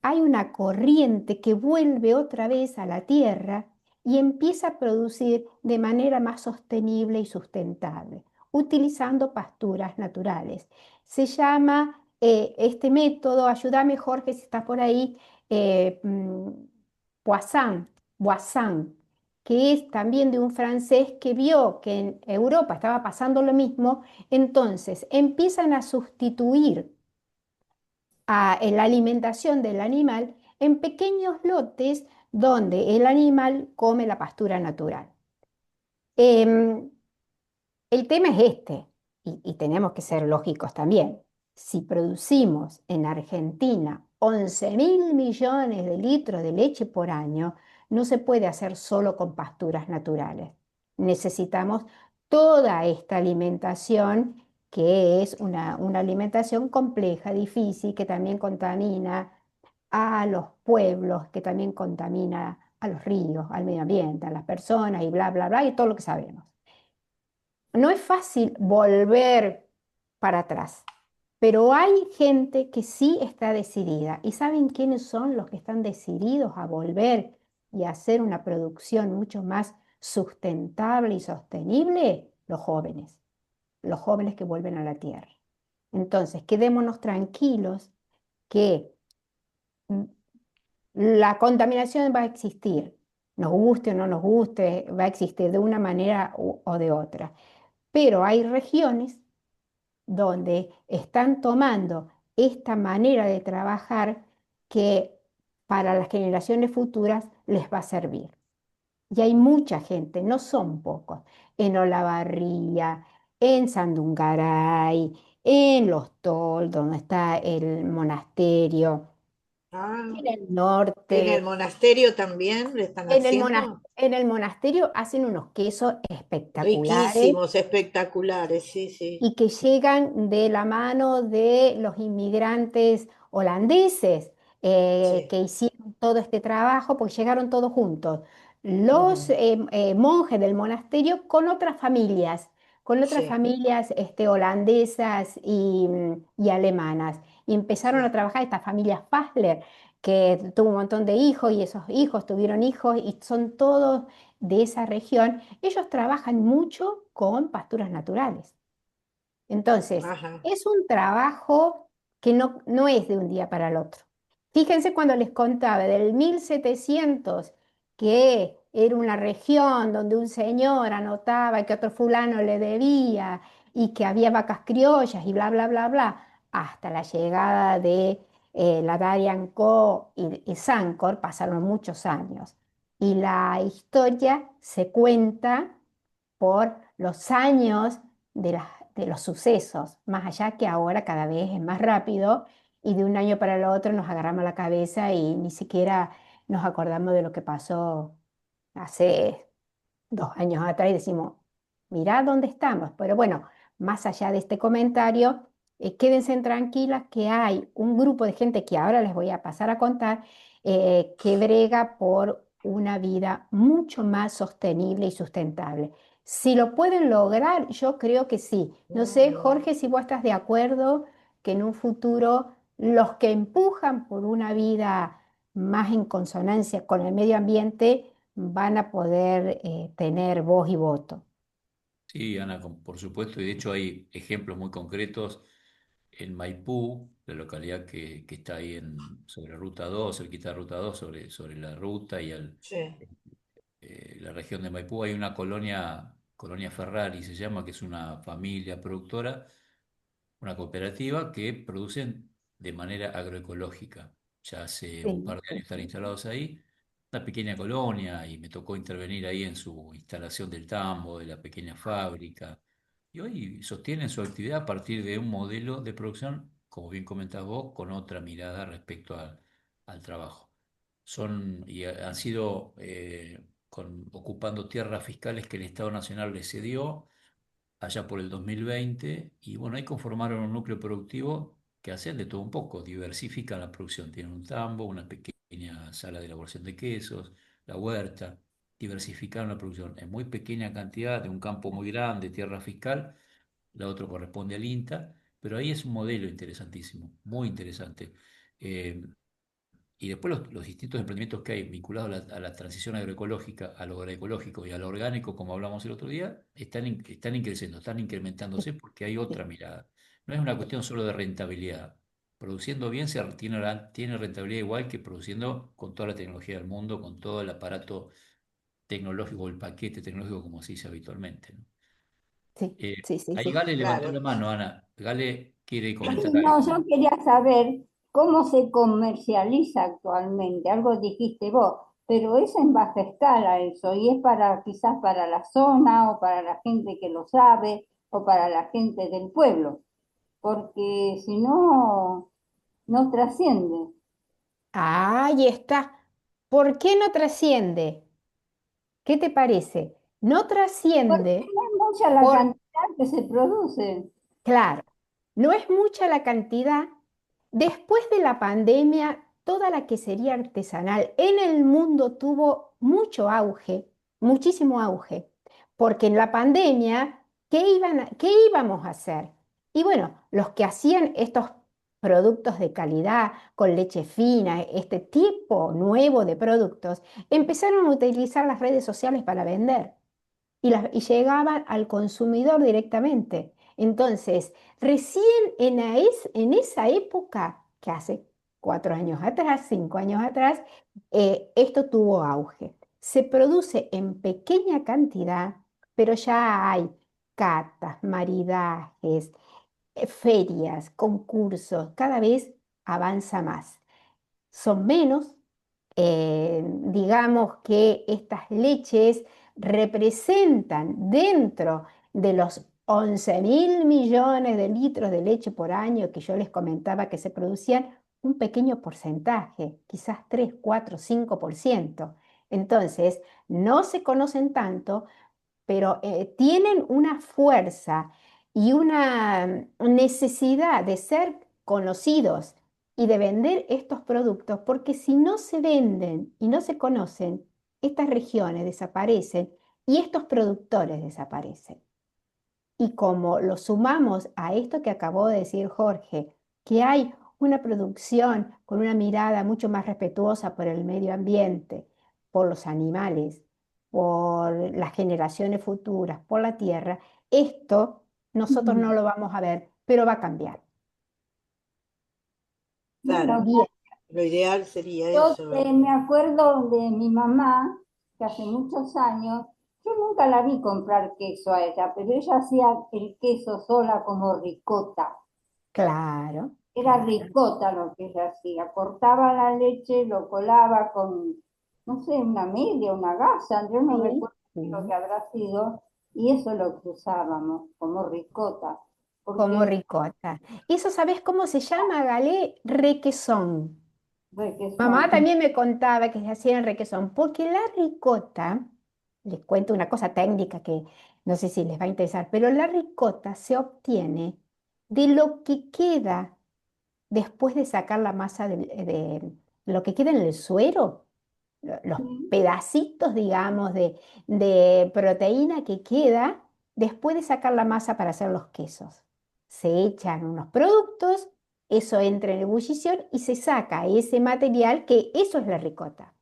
hay una corriente que vuelve otra vez a la tierra y empieza a producir de manera más sostenible y sustentable, utilizando pasturas naturales. Se llama este método, ayúdame Jorge si estás por ahí, eh, mm, Poisson, Poisson, que es también de un francés que vio que en Europa estaba pasando lo mismo, entonces empiezan a sustituir la alimentación del animal en pequeños lotes donde el animal come la pastura natural. Em, el tema es este, y tenemos que ser lógicos también. Si producimos en Argentina 11.000 millones de litros de leche por año, no se puede hacer solo con pasturas naturales. Necesitamos toda esta alimentación, que es una alimentación compleja, difícil, que también contamina a los pueblos, que también contamina a los ríos, al medio ambiente, a las personas y bla, bla, bla, y todo lo que sabemos. No es fácil volver para atrás, pero hay gente que sí está decidida. ¿Y saben quiénes son los que están decididos a volver y a hacer una producción mucho más sustentable y sostenible? Los jóvenes que vuelven a la tierra. Entonces, quedémonos tranquilos que mm, la contaminación va a existir, nos guste o no nos guste, va a existir de una manera o de otra. Pero hay regiones donde están tomando esta manera de trabajar que para las generaciones futuras les va a servir. Y hay mucha gente, no son pocos, en Olavarría, en Sandungaray, en Los Tol, donde está el monasterio, Ah, en el en el norte. monasterio también lo están haciendo. En el monasterio hacen unos quesos espectaculares Riquísimos, espectaculares, sí, sí, y que llegan de la mano de los inmigrantes holandeses sí. que hicieron todo este trabajo, porque llegaron todos juntos. Los Ujú, monjes del monasterio con otras sí, familias holandesas y alemanas. Y empezaron a sí. trabajar esta familia Fassler, que tuvo un montón de hijos y esos hijos tuvieron hijos y son todos de esa región. Ellos trabajan mucho con pasturas naturales. Entonces, Ajá. es un trabajo que no es de un día para el otro. Fíjense cuando les contaba del 1700, que era una región donde un señor anotaba que otro fulano le debía y que había vacas criollas y bla, bla, bla, bla, hasta la llegada de la Darien Co. y Sancor pasaron muchos años. Y la historia se cuenta por los años de los sucesos, más allá que ahora cada vez es más rápido y de un año para el otro nos agarramos la cabeza y ni siquiera nos acordamos de lo que pasó hace 2 años atrás y decimos, mirá dónde estamos. Pero bueno, más allá de este comentario, quédense tranquilas que hay un grupo de gente que ahora les voy a pasar a contar, que brega por una vida mucho más sostenible y sustentable. Si lo pueden lograr, yo creo que sí. No sé, Mm. Jorge, si vos estás de acuerdo que en un futuro los que empujan por una vida más en consonancia con el medio ambiente van a poder tener voz y voto. Sí, Ana, por supuesto, y de hecho hay ejemplos muy concretos en Maipú, la localidad que está ahí sobre Ruta 2, cerquita de Ruta 2, sobre la ruta y Sí, la región de Maipú, hay una colonia Ferrari se llama, que es una familia productora, una cooperativa que producen de manera agroecológica. Ya hace un Sí, par de sí, años están sí. instalados ahí, una pequeña colonia, y me tocó intervenir ahí en su instalación del tambo, de la pequeña fábrica. Y hoy sostienen su actividad a partir de un modelo de producción, como bien comentás vos, con otra mirada respecto al trabajo. Han sido ocupando tierras fiscales que el Estado Nacional les cedió, allá por el 2020, y bueno, ahí conformaron un núcleo productivo que hacen de todo un poco, diversifican la producción, tienen un tambo, una pequeña sala de elaboración de quesos, la huerta, diversificaron la producción en muy pequeña cantidad, de un campo muy grande, tierra fiscal, la otra corresponde al INTA, pero ahí es un modelo interesantísimo, muy interesante. Eh, y después los distintos emprendimientos que hay vinculados a la transición agroecológica, a lo agroecológico y a lo orgánico, como hablamos el otro día, están increciendo, están incrementándose porque hay otra mirada. No es una cuestión solo de rentabilidad. Produciendo bien tiene rentabilidad igual que produciendo con toda la tecnología del mundo, con todo el aparato tecnológico, el paquete tecnológico, como se dice habitualmente, ¿no? Sí, sí, sí, Ahí sí. Gale levantó Claro. la mano, Ana. Gale quiere comentar Sí, no, algo. yo quería saber cómo se comercializa actualmente, algo dijiste vos, pero es en baja escala eso, y es para quizás para la zona o para la gente que lo sabe o para la gente del pueblo, porque si no, no trasciende. Ahí está. ¿Por qué no trasciende? ¿Qué te parece? No Porque trasciende no es mucha la por, cantidad que se produce. claro, no es mucha la cantidad. Después de la pandemia, toda la quesería artesanal en el mundo tuvo mucho auge, muchísimo auge, porque en la pandemia, ¿qué íbamos a hacer? Y bueno, los que hacían estos productos de calidad, con leche fina, este tipo nuevo de productos, empezaron a utilizar las redes sociales para vender y llegaban al consumidor directamente. Entonces, recién en esa época, que hace 4 años atrás, 5 años atrás, esto tuvo auge. Se produce en pequeña cantidad, pero ya hay catas, maridajes, ferias, concursos, cada vez avanza más. Son menos, digamos que estas leches representan dentro de los 11.000 millones de litros de leche por año que yo les comentaba que se producían, un pequeño porcentaje, quizás 3, 4, 5%. Entonces, no se conocen tanto, pero tienen una fuerza y una necesidad de ser conocidos y de vender estos productos, porque si no se venden y no se conocen, estas regiones desaparecen y estos productores desaparecen. Y como lo sumamos a esto que acabó de decir Jorge, que hay una producción con una mirada mucho más respetuosa por el medio ambiente, por los animales, por las generaciones futuras, por la tierra, esto nosotros no lo vamos a ver, pero va a cambiar. Claro, Bueno, Bien. lo ideal sería yo eso, ¿verdad? me acuerdo de mi mamá, que hace muchos años, yo nunca la vi comprar queso a ella, pero ella hacía el queso sola como ricota. Claro, Era claro. ricota lo que ella hacía. Cortaba la leche, lo colaba con, no sé, una media, una gasa, yo no Sí, recuerdo lo que sí. habrá sido, y eso lo que usábamos como ricota, Como porque ricota. ¿Eso sabes cómo se llama, Galé? Requesón. Mamá requesón. también me contaba que se hacía en requesón, porque la ricota, les cuento una cosa técnica que no sé si les va a interesar, pero la ricota se obtiene de lo que queda después de sacar la masa de lo que queda en el suero, los pedacitos, digamos, de proteína que queda después de sacar la masa para hacer los quesos. Se echan unos productos, eso entra en ebullición y se saca ese material que eso es la ricota.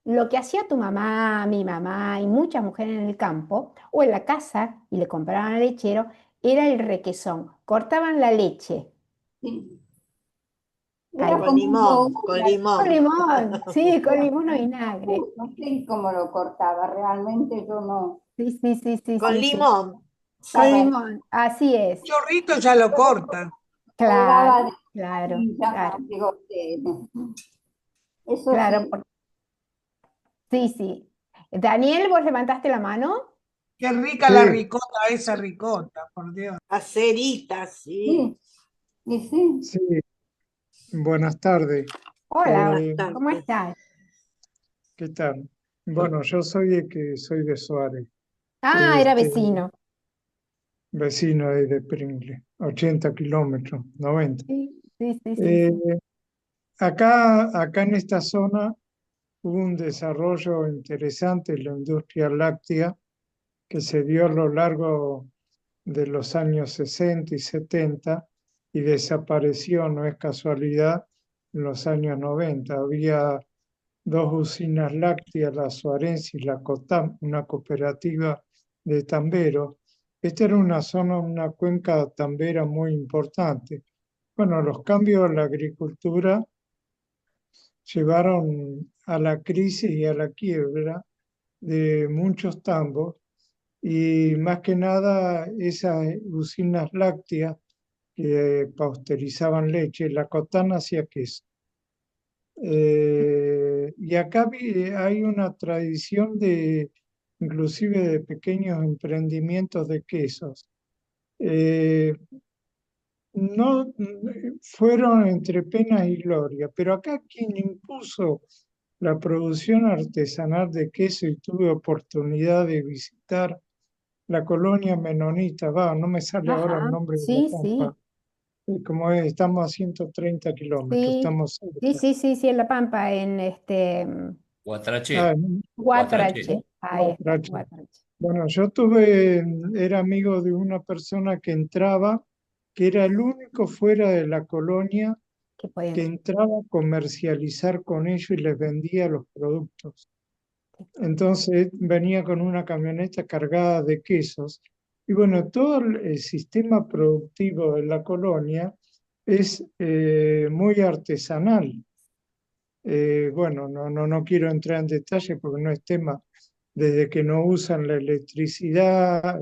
Lo que hacía tu mamá, mi mamá y muchas mujeres en el campo o en la casa y le compraban al lechero era el requesón. Cortaban la leche. Sí. Era Ahí. Con como un limón, yogur, con Con limón. limón, sí, con era limón o como un vinagre. yogur, no sé cómo lo cortaba, realmente yo no Sí, sí, sí, sí, Con sí, sí. limón, Con estaba, limón, así es. Chorrito ya lo corta. colgaba de Claro, claro, y ya claro, no, digo, eso claro. sí. Sí, sí. Daniel, ¿vos levantaste la mano? Qué rica la Sí, ricota, esa ricota, por Dios. aceritas, sí. Sí, y sí, sí, buenas tardes. Hola, Eh, ¿cómo Bastante. estás? ¿Qué tal? Bueno, yo soy de Suárez. Ah, era Este, vecino. vecino ahí de Pringle, 80 kilómetros, 90. Sí, sí, sí, sí, Eh, sí. acá en esta zona hubo un desarrollo interesante en la industria láctea que se dio a lo largo de los años 60 y 70 y desapareció, no es casualidad, en los años 90. Había dos usinas lácteas, la Soarense y la Cotam, una cooperativa de Tambero. Esta era una zona, una cuenca tambera muy importante. Bueno, los cambios en la agricultura llevaron a la crisis y a la quiebra de muchos tambos y más que nada esas usinas lácteas que pasteurizaban leche, la Cotán hacía queso. Y acá hay una tradición de, inclusive de pequeños emprendimientos de quesos. Eh, no fueron entre penas y gloria, pero acá quien impuso la producción artesanal de queso y tuve oportunidad de visitar la colonia menonita, va, no me sale ahora el Ajá, nombre de la sí, pampa, sí, como es, estamos a 130 kilómetros, sí, estamos sí, cerca. sí, sí, sí, en La Pampa, en Ah, Guatraché, Guatraché. Guatrache, ahí está, Guatrache. Guatrache. Bueno, era amigo de una persona que entraba, que era el único fuera de la colonia Que puede que entrar. entraba a comercializar con ellos y les vendía los productos. Entonces venía con una camioneta cargada de quesos. Y bueno, todo el sistema productivo de la colonia es muy artesanal. Bueno, no quiero entrar en detalle porque no es tema, desde que no usan la electricidad,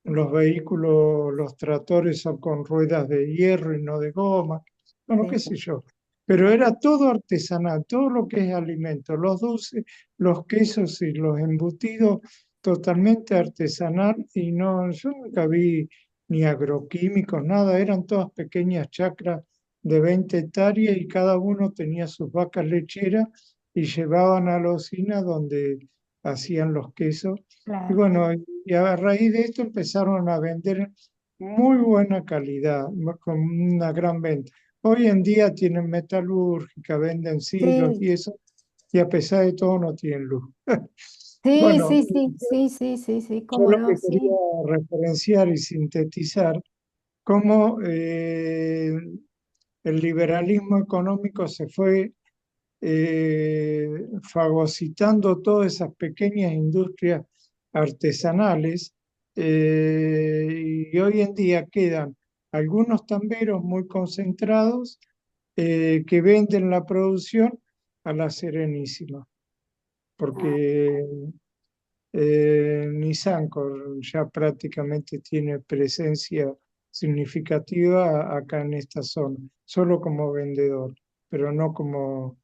los vehículos, los tractores son con ruedas de hierro y no de goma, bueno, Sí, qué sí, sé yo. Pero era todo artesanal, todo lo que es alimento, los dulces, los quesos y los embutidos, totalmente artesanal y no, yo nunca vi ni agroquímicos, nada, eran todas pequeñas chacras de 20 hectáreas y cada uno tenía sus vacas lecheras y llevaban a la usina donde hacían los quesos. Y claro. bueno, y a raíz de esto empezaron a vender muy buena calidad, con una gran venta. Hoy en día tienen metalúrgica, venden silos Sí, y eso, y a pesar de todo no tienen luz. sí, Bueno, sí, sí, sí, sí, sí, sí, yo cómo lo no, que quería sí. referenciar y sintetizar cómo el liberalismo económico se fue eh, fagocitando todas esas pequeñas industrias artesanales y hoy en día quedan algunos tamberos muy concentrados que venden la producción a la Serenísima, porque Nisancor ya prácticamente tiene presencia significativa acá en esta zona, solo como vendedor, pero no como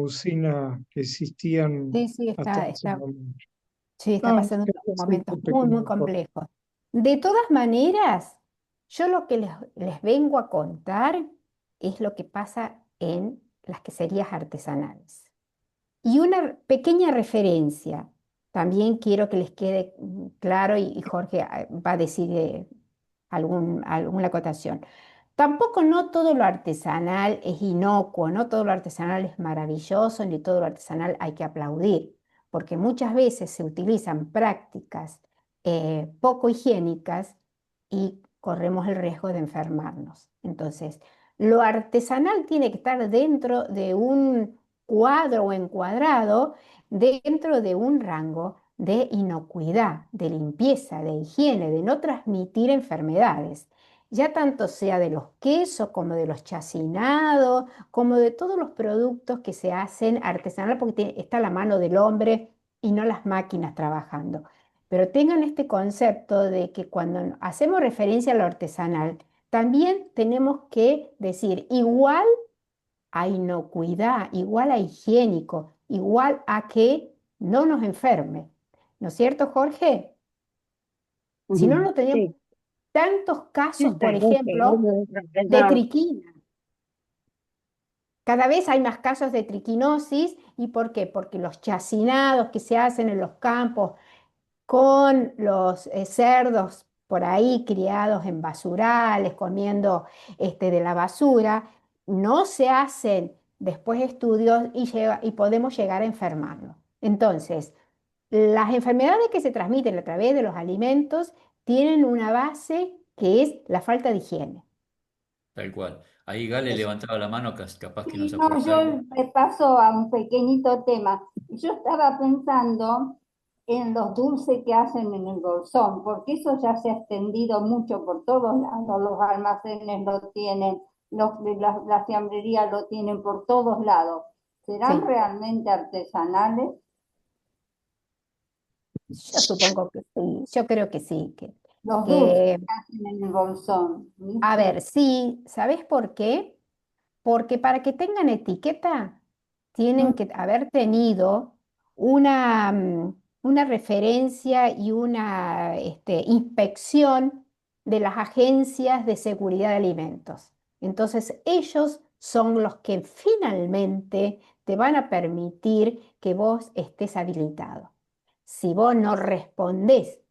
usinas que existían Sí, sí, hasta está, ese está, momento. sí, está No, pasando unos quería hacer momentos este muy, pequeño muy aporte. complejos. De todas maneras, yo lo que les vengo a contar es lo que pasa en las queserías artesanales. Y una pequeña referencia, también quiero que les quede claro, y Jorge va a decir alguna acotación. Tampoco no todo lo artesanal es inocuo, no todo lo artesanal es maravilloso, ni todo lo artesanal hay que aplaudir, porque muchas veces se utilizan prácticas poco higiénicas y corremos el riesgo de enfermarnos. Entonces, lo artesanal tiene que estar dentro de un cuadro o encuadrado, dentro de un rango de inocuidad, de limpieza, de higiene, de no transmitir enfermedades ya tanto sea de los quesos como de los chacinados, como de todos los productos que se hacen artesanal, porque está la mano del hombre y no las máquinas trabajando. Pero tengan este concepto de que cuando hacemos referencia a lo artesanal, también tenemos que decir igual a inocuidad, igual a higiénico, igual a que no nos enferme. ¿No es cierto, Jorge? Si no, Ujú. no tenemos Sí, tantos sí, casos, por tal vez que ejemplo, de triquina. Cada vez hay más casos de triquinosis. ¿Y por qué? Porque los chacinados que se hacen en los campos con los cerdos por ahí criados en basurales, comiendo de la basura, no se hacen después estudios y podemos llegar a enfermarlo. Entonces, las enfermedades que se transmiten a través de los alimentos tienen una base que es la falta de higiene. Tal cual. Ahí Gale Es- levantaba la mano, capaz que nos Sí, no, aporta algo. yo paso a un pequeñito tema. Yo estaba pensando en los dulces que hacen en el bolsón, porque eso ya se ha extendido mucho por todos lados. Los almacenes lo tienen, las fiambrerías lo tienen por todos lados. ¿Serán Sí, realmente artesanales yo supongo que sí, yo creo que sí, los dulces que que hacen en el bolsón? a ¿Viste? ver, sí, ¿sabes por qué? Porque para que tengan etiqueta, tienen Mm. que haber tenido una referencia y una inspección de las agencias de seguridad de alimentos. Entonces, ellos son los que finalmente te van a permitir que vos estés habilitado. Si vos no respondés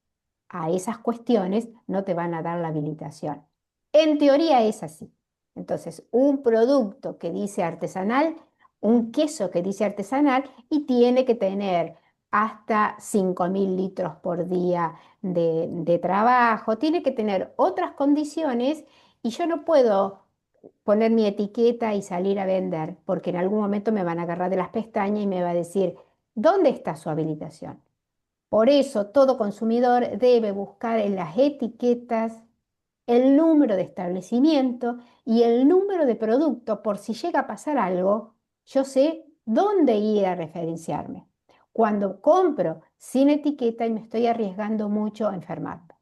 a esas cuestiones, no te van a dar la habilitación. En teoría es así. Entonces, un producto que dice artesanal, un queso que dice artesanal y tiene que tener hasta 5.000 litros por día de trabajo, tiene que tener otras condiciones y yo no puedo poner mi etiqueta y salir a vender porque en algún momento me van a agarrar de las pestañas y me va a decir, ¿dónde está su habilitación? Por eso todo consumidor debe buscar en las etiquetas el número de establecimiento y el número de producto por si llega a pasar algo, yo sé dónde ir a referenciarme. Cuando compro sin etiqueta y me estoy arriesgando mucho a enfermarme.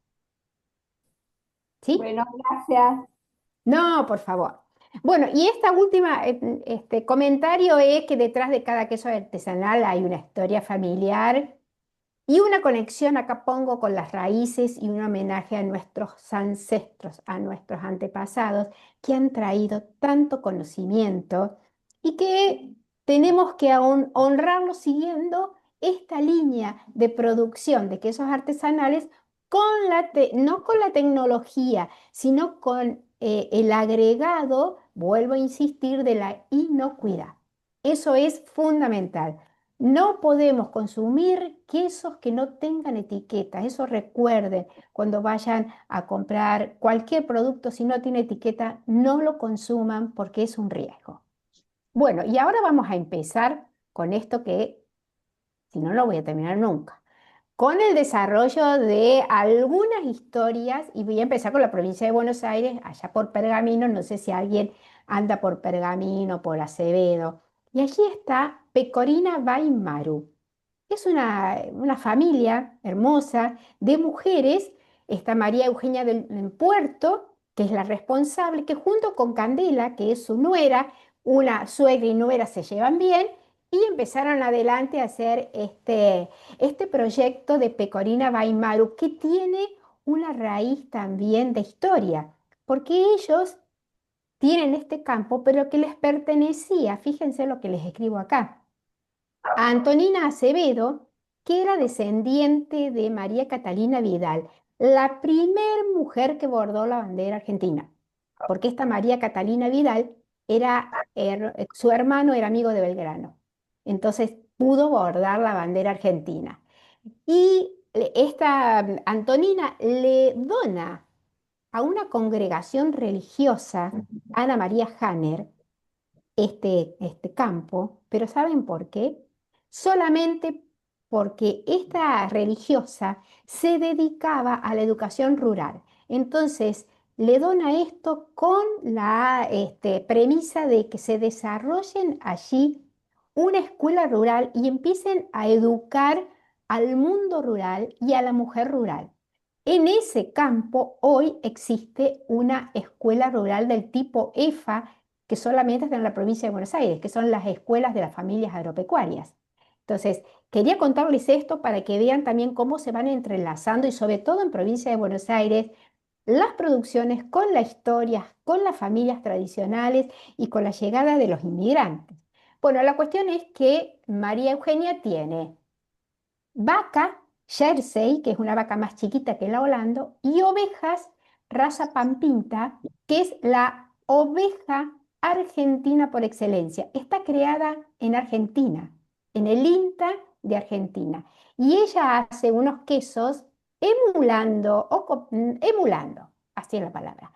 ¿Sí? Bueno, gracias. No, por favor. Bueno, y esta última comentario es que detrás de cada queso artesanal hay una historia familiar y una conexión, acá pongo, con las raíces y un homenaje a nuestros ancestros, a nuestros antepasados, que han traído tanto conocimiento y que tenemos que honrarlos siguiendo esta línea de producción de quesos artesanales no con la tecnología, sino con el agregado, vuelvo a insistir, de la inocuidad. Eso es fundamental. No podemos consumir quesos que no tengan etiqueta. Eso recuerden, cuando vayan a comprar cualquier producto, si no tiene etiqueta, no lo consuman porque es un riesgo. Bueno, y ahora vamos a empezar con esto que, si no, lo voy a terminar nunca. Con el desarrollo de algunas historias, y voy a empezar con la provincia de Buenos Aires, allá por Pergamino, no sé si alguien anda por Pergamino, por Acevedo. Y allí está Pecorina Baimaru. Es una familia hermosa de mujeres. Está María Eugenia del Puerto, que es la responsable, que junto con Candela, que es su nuera, una suegra y nuera se llevan bien, y empezaron adelante a hacer este proyecto de Pecorina Baimaru, que tiene una raíz también de historia, porque ellos tienen este campo, pero que les pertenecía, fíjense lo que les escribo acá, a Antonina Acevedo, que era descendiente de María Catalina Vidal, la primer mujer que bordó la bandera argentina, porque esta María Catalina Vidal su hermano era amigo de Belgrano, entonces pudo bordar la bandera argentina. Y esta Antonina le dona a una congregación religiosa, Ana María Hanner, este campo, pero ¿saben por qué? Solamente porque esta religiosa se dedicaba a la educación rural. Entonces, le dona esto con la premisa de que se desarrollen allí una escuela rural y empiecen a educar al mundo rural y a la mujer rural. En ese campo hoy existe una escuela rural del tipo EFA que solamente están en la provincia de Buenos Aires, que son las escuelas de las familias agropecuarias. Entonces, quería contarles esto para que vean también cómo se van entrelazando y sobre todo en provincia de Buenos Aires, las producciones con la historia, con las familias tradicionales y con la llegada de los inmigrantes. Bueno, la cuestión es que María Eugenia tiene vaca Jersey, que es una vaca más chiquita que la Holando, y ovejas raza Pampinta, que es la oveja argentina por excelencia. Está creada en Argentina, en el INTA de Argentina. Y ella hace unos quesos emulando, así es la palabra,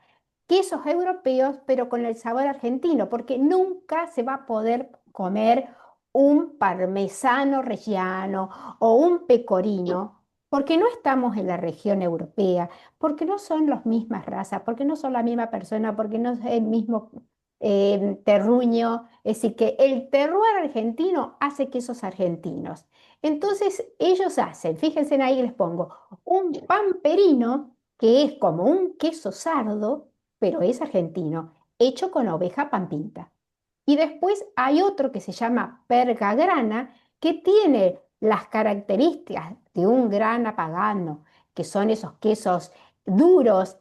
quesos europeos, pero con el sabor argentino, porque nunca se va a poder comer un parmesano reggiano o un pecorino, porque no estamos en la región europea, porque no son las mismas razas, porque no son la misma persona, porque no es el mismo terruño. Es decir, que el terroir argentino hace quesos argentinos. Entonces, ellos hacen, fíjense ahí les pongo, un pamperino, que es como un queso sardo, pero es argentino, hecho con oveja pampinta. Y después hay otro que se llama pergagrana, que tiene las características de un grana pagano, que son esos quesos duros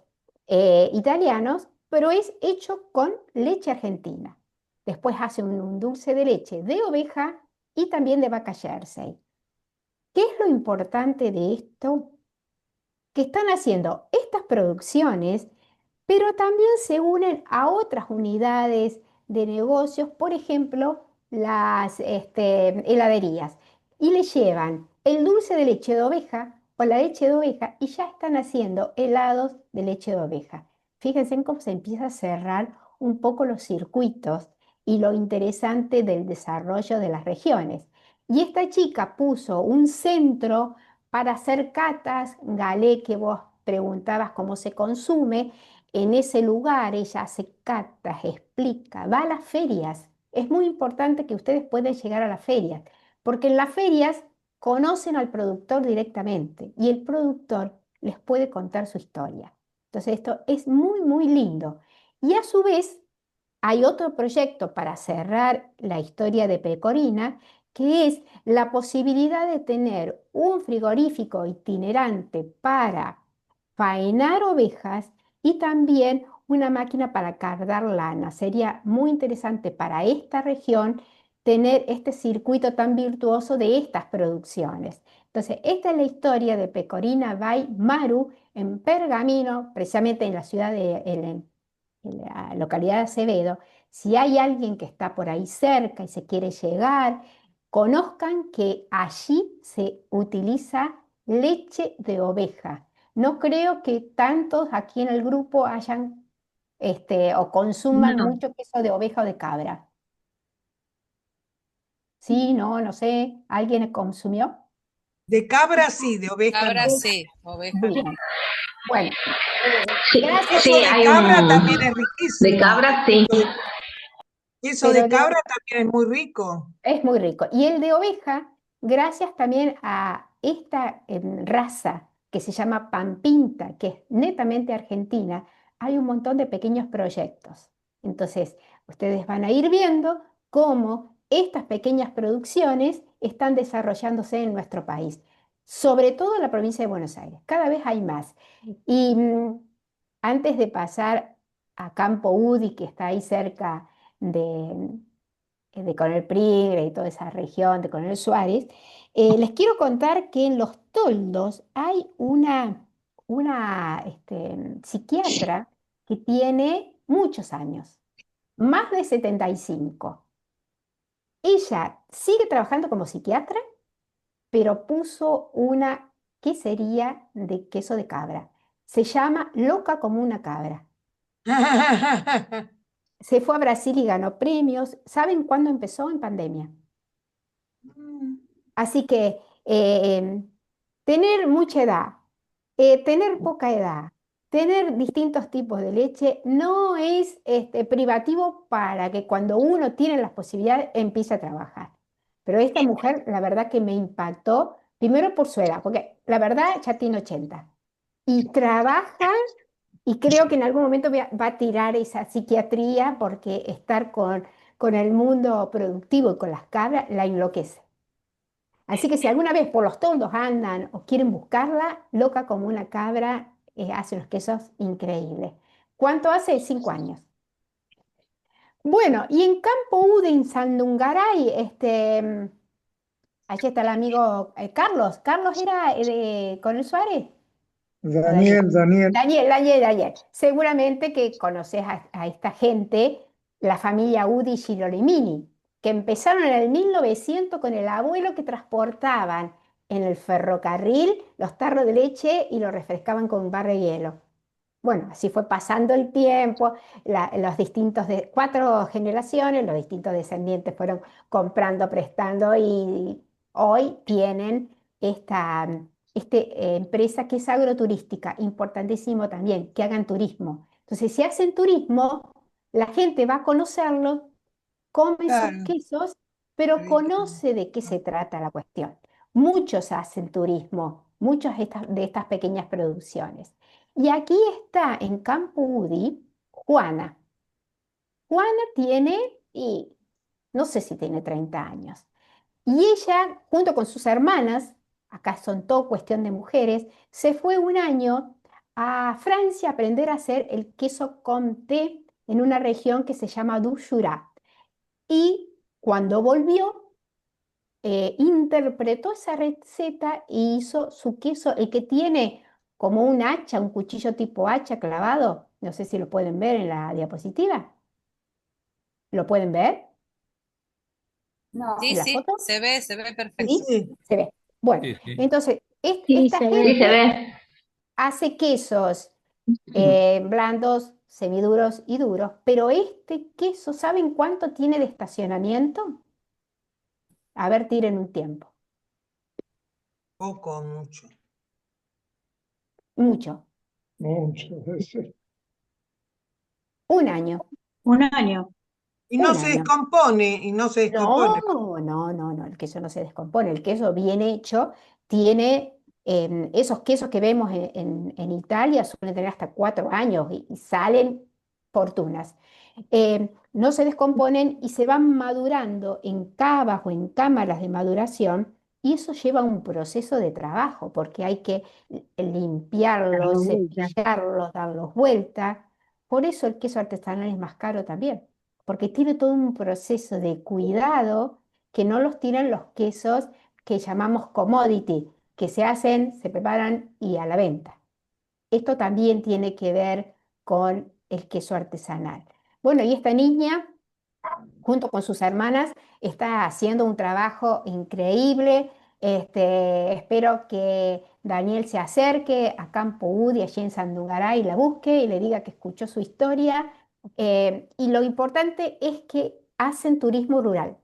italianos, pero es hecho con leche argentina. Después hace un dulce de leche de oveja y también de vaca Jersey. ¿Qué es lo importante de esto? Que están haciendo estas producciones, pero también se unen a otras unidades de negocios, por ejemplo, las heladerías, y le llevan el dulce de leche de oveja o la leche de oveja y ya están haciendo helados de leche de oveja. Fíjense en cómo se empieza a cerrar un poco los circuitos y lo interesante del desarrollo de las regiones. Y esta chica puso un centro para hacer catas, Galé, que vos preguntabas cómo se consume. En ese lugar ella hace catas, explica, va a las ferias. Es muy importante que ustedes puedan llegar a las ferias, porque en las ferias conocen al productor directamente y el productor les puede contar su historia. Entonces esto es muy, muy lindo. Y a su vez hay otro proyecto para cerrar la historia de Pecorina, que es la posibilidad de tener un frigorífico itinerante para faenar ovejas y también una máquina para cargar lana. Sería muy interesante para esta región tener este circuito tan virtuoso de estas producciones. Entonces, esta es la historia de Pecorina by Maru en Pergamino, precisamente en la ciudad de en la localidad de Acevedo. Si hay alguien que está por ahí cerca y se quiere llegar, conozcan que allí se utiliza leche de oveja. No creo que tantos aquí en el grupo hayan o consuman No, mucho queso de oveja o de cabra. Sí, no, no sé. ¿Alguien consumió? de cabra sí, de oveja Cabra no. sí, oveja no. Bien. Bueno, Sí, gracias. Queso sí, de hay cabra un también es de riquísimo. cabra, sí. Queso Pero de cabra también es muy rico. es muy rico. Y el de oveja, gracias también a esta raza que se llama Pampinta, que es netamente argentina, hay un montón de pequeños proyectos. Entonces, ustedes van a ir viendo cómo estas pequeñas producciones están desarrollándose en nuestro país, sobre todo en la provincia de Buenos Aires. Cada vez hay más. Y antes de pasar a Campo Udi, que está ahí cerca de Coronel Prigre y toda esa región de Coronel Suárez, les quiero contar que en Los Toldos hay una psiquiatra que tiene muchos años, más de 75. Ella sigue trabajando como psiquiatra, pero puso una quesería de queso de cabra. Se llama Loca como una cabra. Se fue a Brasil y ganó premios. ¿Saben cuándo empezó? En pandemia. Así que tener mucha edad, tener poca edad, tener distintos tipos de leche no es privativo para que cuando uno tiene las posibilidades empiece a trabajar. Pero esta mujer, la verdad que me impactó, primero por su edad, porque la verdad ya tiene 80 y trabaja y creo que en algún momento va a tirar esa psiquiatría porque estar con el mundo productivo y con las cabras la enloquece. Así que si alguna vez por los toldos andan o quieren buscarla, Loca como una cabra hace unos quesos increíbles. ¿Cuánto hace? 5 años. Bueno, y en Campo Ude, en Sandungaray, Allí está el amigo Carlos. ¿Carlos era de Coronel Suárez? ¿O Daniel? Daniel, Daniel, Daniel. Seguramente que conoces a esta gente, la familia Udi Girolimini, que empezaron en el 1900 con el abuelo que transportaban en el ferrocarril los tarros de leche y lo refrescaban con un bar de hielo. Bueno, así fue pasando el tiempo, los distintos cuatro generaciones, los distintos descendientes fueron comprando, prestando y hoy tienen esta empresa que es agroturística, importantísimo también, que hagan turismo. Entonces, si hacen turismo, la gente va a conocerlo, come esos Claro, quesos, pero riquísimo. conoce de qué se trata la cuestión. Muchos hacen turismo, muchas de estas pequeñas producciones. Y aquí está en Campo Udi Juana. Juana tiene, y no sé si tiene 30 años. Y ella, junto con sus hermanas, acá son todo cuestión de mujeres, se fue un año a Francia a aprender a hacer el queso comté en una región que se llama du Jura. Y cuando volvió, interpretó esa receta y hizo su queso, el que tiene como un hacha, un cuchillo tipo hacha clavado. No sé si lo pueden ver en la diapositiva. ¿Lo pueden ver No, en Sí, la sí, foto? se ve Sí, perfecto. ¿Sí? sí. Se ve. Bueno, Sí, sí. entonces, Sí, esta se gente ve. Ve. hace quesos blandos, semiduros y duros, pero este queso, ¿saben cuánto tiene de estacionamiento? A ver, tiren un tiempo. Poco o mucho. Mucho. mucho. Un año. Un año. Y no Un se año. descompone, y no se descompone. No, el queso no se descompone, el queso bien hecho tiene esos quesos que vemos en Italia suelen tener hasta 4 años y salen fortunas. No se descomponen y se van madurando en cavas o en cámaras de maduración y eso lleva un proceso de trabajo porque hay que limpiarlos, Darlo vuelta. cepillarlos, darlos vueltas. Por eso el queso artesanal es más caro también porque tiene todo un proceso de cuidado que no los tienen los quesos que llamamos commodity, que se hacen, se preparan y a la venta. Esto también tiene que ver con el queso artesanal. Bueno, y esta niña, junto con sus hermanas, está haciendo un trabajo increíble. Espero que Daniel se acerque a Campo Udi, allí en Sandungaray, y la busque y le diga que escuchó su historia. Y lo importante es que hacen turismo rural.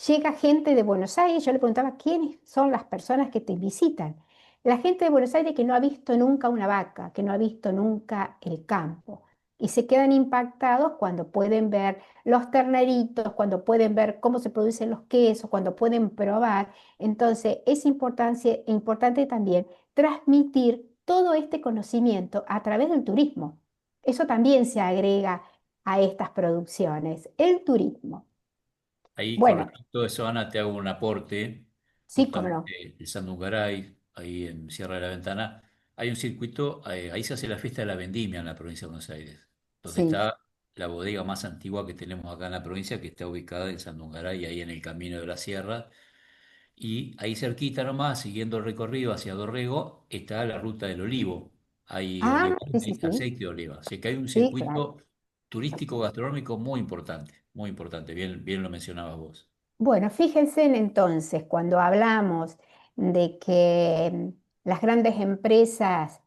Llega gente de Buenos Aires, yo le preguntaba quiénes son las personas que te visitan. La gente de Buenos Aires que no ha visto nunca una vaca, que no ha visto nunca el campo. Y se quedan impactados cuando pueden ver los terneritos, cuando pueden ver cómo se producen los quesos, cuando pueden probar. Entonces es importante también transmitir todo este conocimiento a través del turismo. Eso también se agrega a estas producciones, el turismo. Ahí con Bueno, respecto a eso, Ana, te hago un aporte. sí, cómo no. Justamente el Sandungaray, ahí en Sierra de la Ventana, hay un circuito, ahí se hace la fiesta de la vendimia en la provincia de Buenos Aires, donde Sí. está la bodega más antigua que tenemos acá en la provincia, que está ubicada en Sandungaray, ahí en el camino de la sierra. Y ahí cerquita nomás, siguiendo el recorrido hacia Dorrego, está la ruta del olivo. Hay Ah, olivar, sí, sí, hay sí. aceite de oliva. Así que hay un Sí, claro. circuito turístico gastronómico muy importante, muy importante. Bien, bien lo mencionabas vos. Bueno, fíjense entonces, cuando hablamos de que las grandes empresas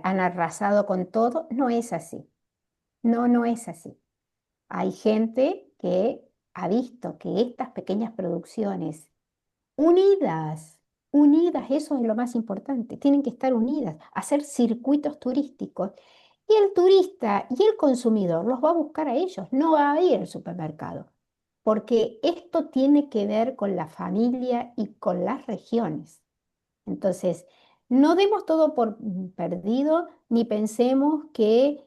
han arrasado con todo, no es así. No, no es así. Hay gente que ha visto que estas pequeñas producciones unidas, unidas, eso es lo más importante, tienen que estar unidas, hacer circuitos turísticos. Y el turista y el consumidor los va a buscar a ellos, no va a ir al supermercado, porque esto tiene que ver con la familia y con las regiones. Entonces, no demos todo por perdido, ni pensemos que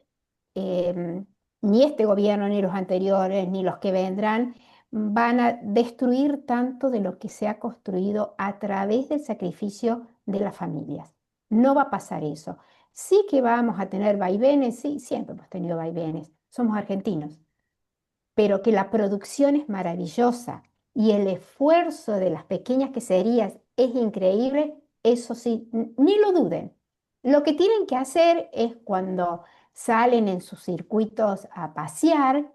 em, ni este gobierno, ni los anteriores, ni los que vendrán van a destruir tanto de lo que se ha construido a través del sacrificio de las familias. No va a pasar eso. Sí que vamos a tener vaivenes, sí, siempre hemos tenido vaivenes, somos argentinos, pero que la producción es maravillosa, y el esfuerzo de las pequeñas queserías es increíble, eso sí, ni lo duden. Lo que tienen que hacer es cuando salen en sus circuitos a pasear,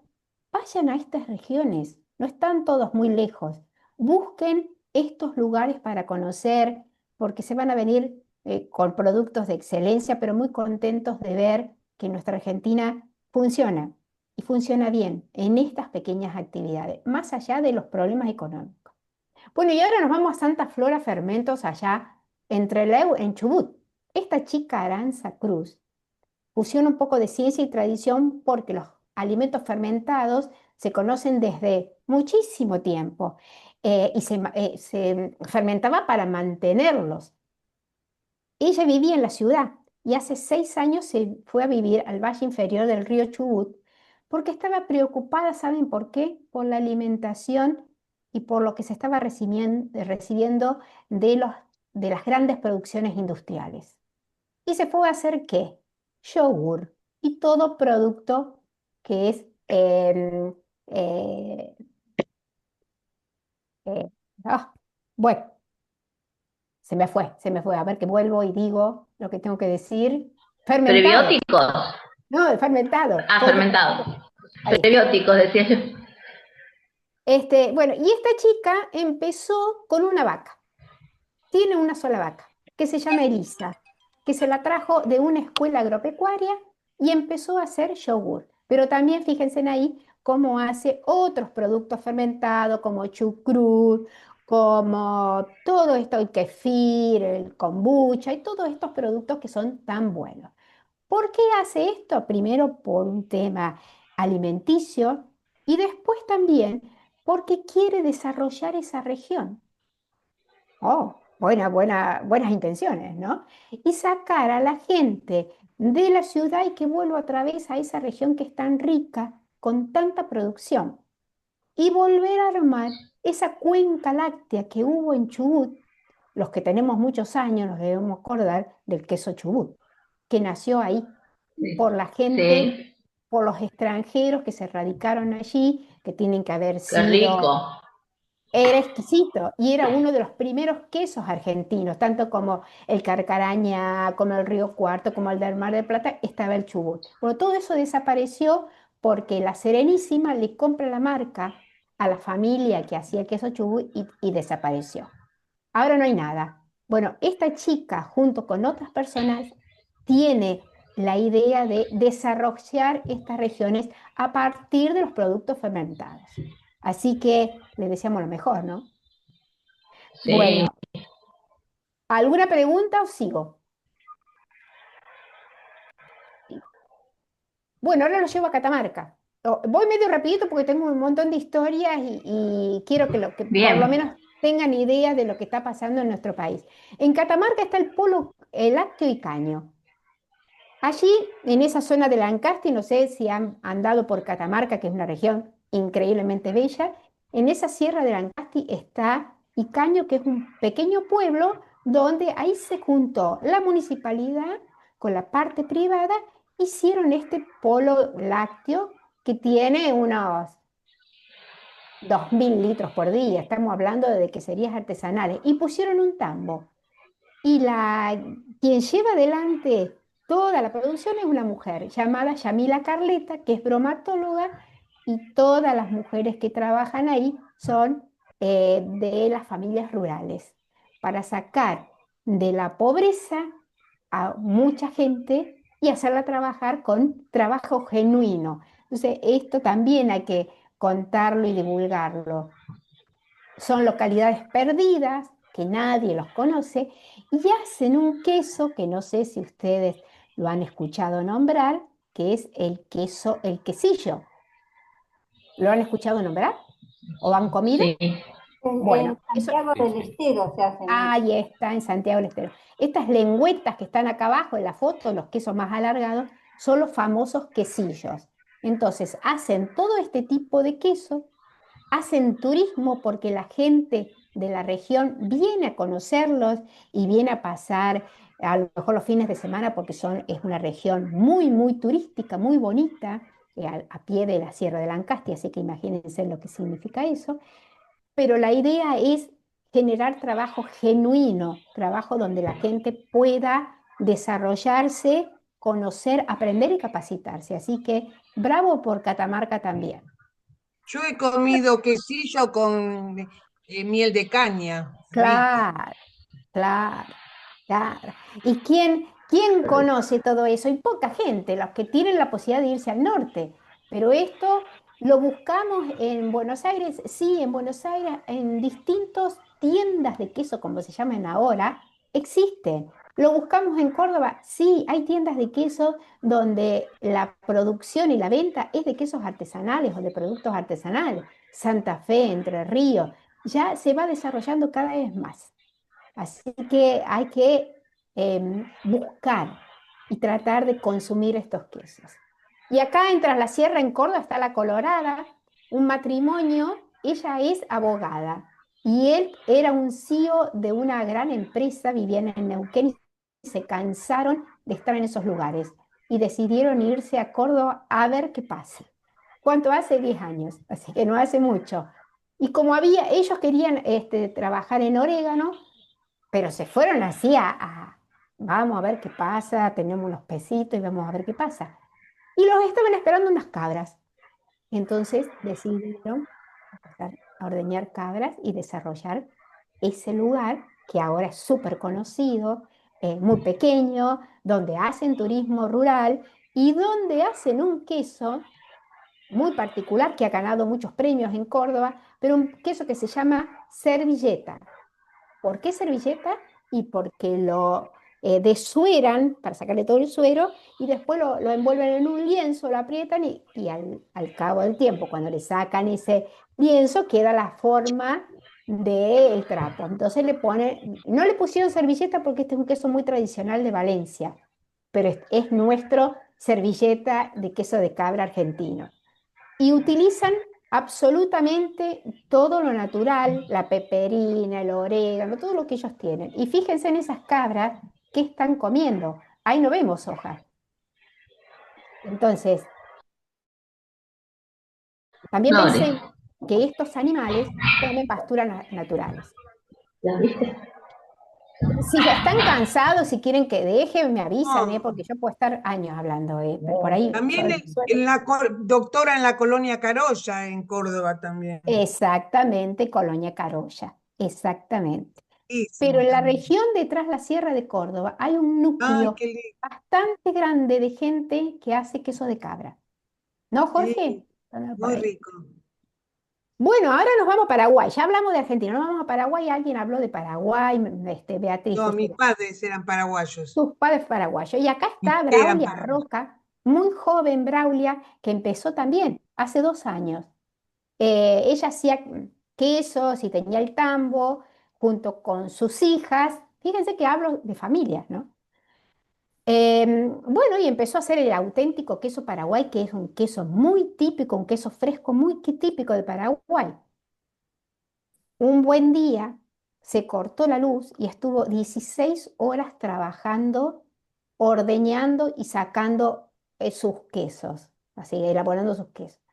vayan a estas regiones, no están todos muy lejos. Busquen estos lugares para conocer, porque se van a venir con productos de excelencia, pero muy contentos de ver que nuestra Argentina funciona y funciona bien en estas pequeñas actividades, más allá de los problemas económicos. Bueno, y ahora nos vamos a Santa Flora Fermentos, allá en Trelew, en Chubut. Esta chica Aranza Cruz fusiona un poco de ciencia y tradición porque los alimentos fermentados se conocen desde muchísimo tiempo y se fermentaba para mantenerlos. Ella vivía en la ciudad y hace 6 años se fue a vivir al valle inferior del río Chubut porque estaba preocupada, ¿saben por qué? Por la alimentación y por lo que se estaba recibiendo de las grandes producciones industriales. ¿Y se fue a hacer qué? Yogur y todo producto que es eh, eh, ah, bueno, se me fue. A ver que vuelvo y digo lo que tengo que decir. Fermentado. Prebióticos. No, fermentado. Ah, Todo fermentado. ahí está. Prebióticos, decía yo. Bueno, y esta chica empezó con una vaca. Tiene una sola vaca, que se llama Elisa, que se la trajo de una escuela agropecuaria y empezó a hacer yogur. Pero también fíjense en ahí cómo hace otros productos fermentados, como chucrut, como todo esto, el kefir, el kombucha y todos estos productos que son tan buenos. ¿Por qué hace esto? Primero por un tema alimenticio y después también porque quiere desarrollar esa región. Oh, buenas intenciones, ¿no? Y sacar a la gente de la ciudad y que vuelva otra vez a esa región que es tan rica, con tanta producción. Y volver a armar esa cuenca láctea que hubo en Chubut. Los que tenemos muchos años nos debemos acordar del queso Chubut, que nació ahí por la gente, Sí, por los extranjeros que se radicaron allí, que tienen que haber qué sido. rico. Era exquisito y era uno de los primeros quesos argentinos, tanto como el Carcarañá, como el Río Cuarto, como el del Mar del Plata, estaba el Chubut. Bueno, todo eso desapareció porque la Serenísima le compra la marca a la familia que hacía el queso Chubut y desapareció. Ahora no hay nada. Bueno, esta chica, junto con otras personas, tiene la idea de desarrollar estas regiones a partir de los productos fermentados. Así que le deseamos lo mejor, ¿no? Sí. Bueno, ¿alguna pregunta o sigo? Bueno, ahora lo llevo a Catamarca. Voy medio rapidito porque tengo un montón de historias y quiero que por lo Bien. menos tengan idea de lo que está pasando en nuestro país. En Catamarca está el polo lácteo y caño. Allí, en esa zona de Lancaster, no sé si han andado por Catamarca, que es una región increíblemente bella, en esa sierra de Lancaster está Icaño, que es un pequeño pueblo donde ahí se juntó la municipalidad con la parte privada, hicieron este polo lácteo que tiene unos 2.000 litros por día, estamos hablando de queserías artesanales, y pusieron un tambo. Y quien lleva adelante toda la producción es una mujer llamada Yamila Carleta, que es bromatóloga, y todas las mujeres que trabajan ahí son de las familias rurales, para sacar de la pobreza a mucha gente y hacerla trabajar con trabajo genuino. Entonces, esto también hay que contarlo y divulgarlo. Son localidades perdidas, que nadie los conoce, y hacen un queso que no sé si ustedes lo han escuchado nombrar, que es el queso, el quesillo. ¿Lo han escuchado nombrar? ¿O han comido? Sí. Bueno, En eso, Santiago Sí, del sí. Estero se hace mucho. ahí está, en Santiago del Estero. Estas lengüetas que están acá abajo en la foto, los quesos más alargados, son los famosos quesillos. Entonces, hacen todo este tipo de queso, hacen turismo porque la gente de la región viene a conocerlos y viene a pasar a lo mejor los fines de semana porque es una región muy, muy turística, muy bonita, a pie de la Sierra de Lancaster, así que imagínense lo que significa eso. pero la idea es generar trabajo genuino, trabajo donde la gente pueda desarrollarse, conocer, aprender y capacitarse. Así que bravo por Catamarca también. Yo he comido quesillo con miel de caña, rico. Claro, claro, claro. ¿Y quién conoce todo eso? Y poca gente, los que tienen la posibilidad de irse al norte. Pero esto lo buscamos en Buenos Aires, sí, en Buenos Aires, en distintas tiendas de queso, como se llaman ahora, existen. Lo buscamos en Córdoba, sí, hay tiendas de queso donde la producción y la venta es de quesos artesanales o de productos artesanales. Santa Fe, Entre Ríos, ya se va desarrollando cada vez más. Así que hay que buscar y tratar de consumir estos quesos. Y acá en Tras la Sierra, en Córdoba, está la Colorada, un matrimonio, ella es abogada y él era un CEO de una gran empresa, vivían en Neuquén y se cansaron de estar en esos lugares y decidieron irse a Córdoba a ver qué pasa. ¿Cuánto hace? 10 años, así que no hace mucho. Y como ellos querían trabajar en orégano, pero se fueron así vamos a ver qué pasa, tenemos unos pesitos y vamos a ver qué pasa. Y los estaban esperando unas cabras. Entonces decidieron empezar a ordeñar cabras y desarrollar ese lugar que ahora es súper conocido, muy pequeño, donde hacen turismo rural y donde hacen un queso muy particular que ha ganado muchos premios en Córdoba, pero un queso que se llama servilleta. ¿Por qué servilleta? Y porque lo desueran para sacarle todo el suero y después lo envuelven en un lienzo, lo aprietan y al cabo del tiempo, cuando le sacan ese lienzo, queda la forma del trapo. Entonces no le pusieron servilleta porque este es un queso muy tradicional de Valencia, pero es nuestro servilleta de queso de cabra argentino y utilizan absolutamente todo lo natural, la peperina, el orégano, todo lo que ellos tienen. Y fíjense en esas cabras que están comiendo. Ahí no vemos hojas. Entonces, también No, pensé que estos animales comen pasturas naturales. ¿la viste? Si ya están cansados, si quieren que deje, me avisan, No, porque yo puedo estar años hablando, por ahí. también doctora en la colonia Carolla, en Córdoba también. Exactamente, Colonia Carolla, exactamente. Pero Buenísimo en la también. región detrás la Sierra de Córdoba hay un Ay, núcleo qué lindo. bastante grande de gente que hace queso de cabra. ¿No, Jorge? Sí, Anda por muy ahí. rico. Bueno, ahora nos vamos a Paraguay. Ya hablamos de Argentina, nos vamos a Paraguay. Alguien habló de Paraguay, Beatriz, No, mis justo. padres eran paraguayos. Sus padres paraguayos. Y acá está Eran Braulia paraguayos. Roca, muy joven Braulia, que empezó también hace 2 años. Ella hacía quesos y tenía el tambo junto con sus hijas. Fíjense que hablo de familias, ¿no? Bueno, y empezó a hacer el auténtico queso Paraguay, que es un queso muy típico, un queso fresco muy típico de Paraguay. Un buen día se cortó la luz y estuvo 16 horas trabajando, ordeñando y sacando sus quesos, así, elaborando sus quesos.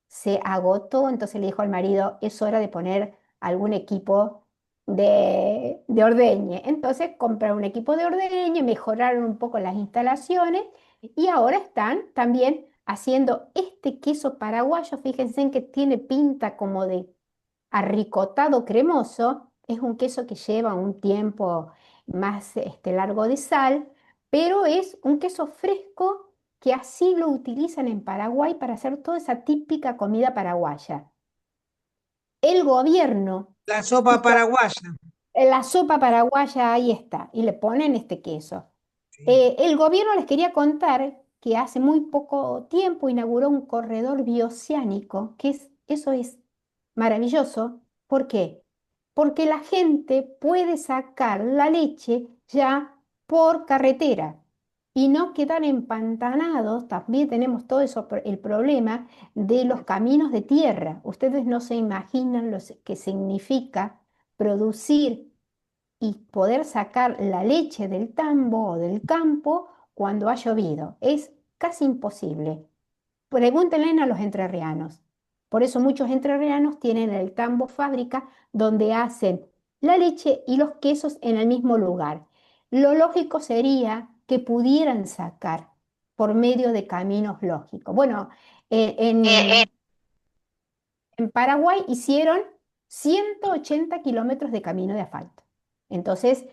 Se agotó, entonces le dijo al marido, es hora de poner algún equipo de ordeñe. Entonces compraron un equipo de ordeñe, mejoraron un poco las instalaciones y ahora están también haciendo este queso paraguayo. Fíjense en que tiene pinta como de arricotado cremoso. Es un queso que lleva un tiempo más largo de sal, pero es un queso fresco que así lo utilizan en Paraguay para hacer toda esa típica comida paraguaya. El gobierno La sopa hizo paraguaya. la sopa paraguaya, ahí está, y le ponen este queso. Sí. El gobierno les quería contar que hace muy poco tiempo inauguró un corredor bioceánico, eso es maravilloso. ¿Por qué? Porque la gente puede sacar la leche ya por carretera y no quedar empantanados. También tenemos todo eso, el problema de los caminos de tierra. Ustedes no se imaginan lo que significa producir y poder sacar la leche del tambo o del campo cuando ha llovido. Es casi imposible. Pregúntenle a los entrerrianos. Por eso muchos entrerrianos tienen el tambo fábrica donde hacen la leche y los quesos en el mismo lugar. Lo lógico sería que pudieran sacar por medio de caminos lógicos. Bueno, en Paraguay hicieron 180 kilómetros de camino de asfalto. Entonces,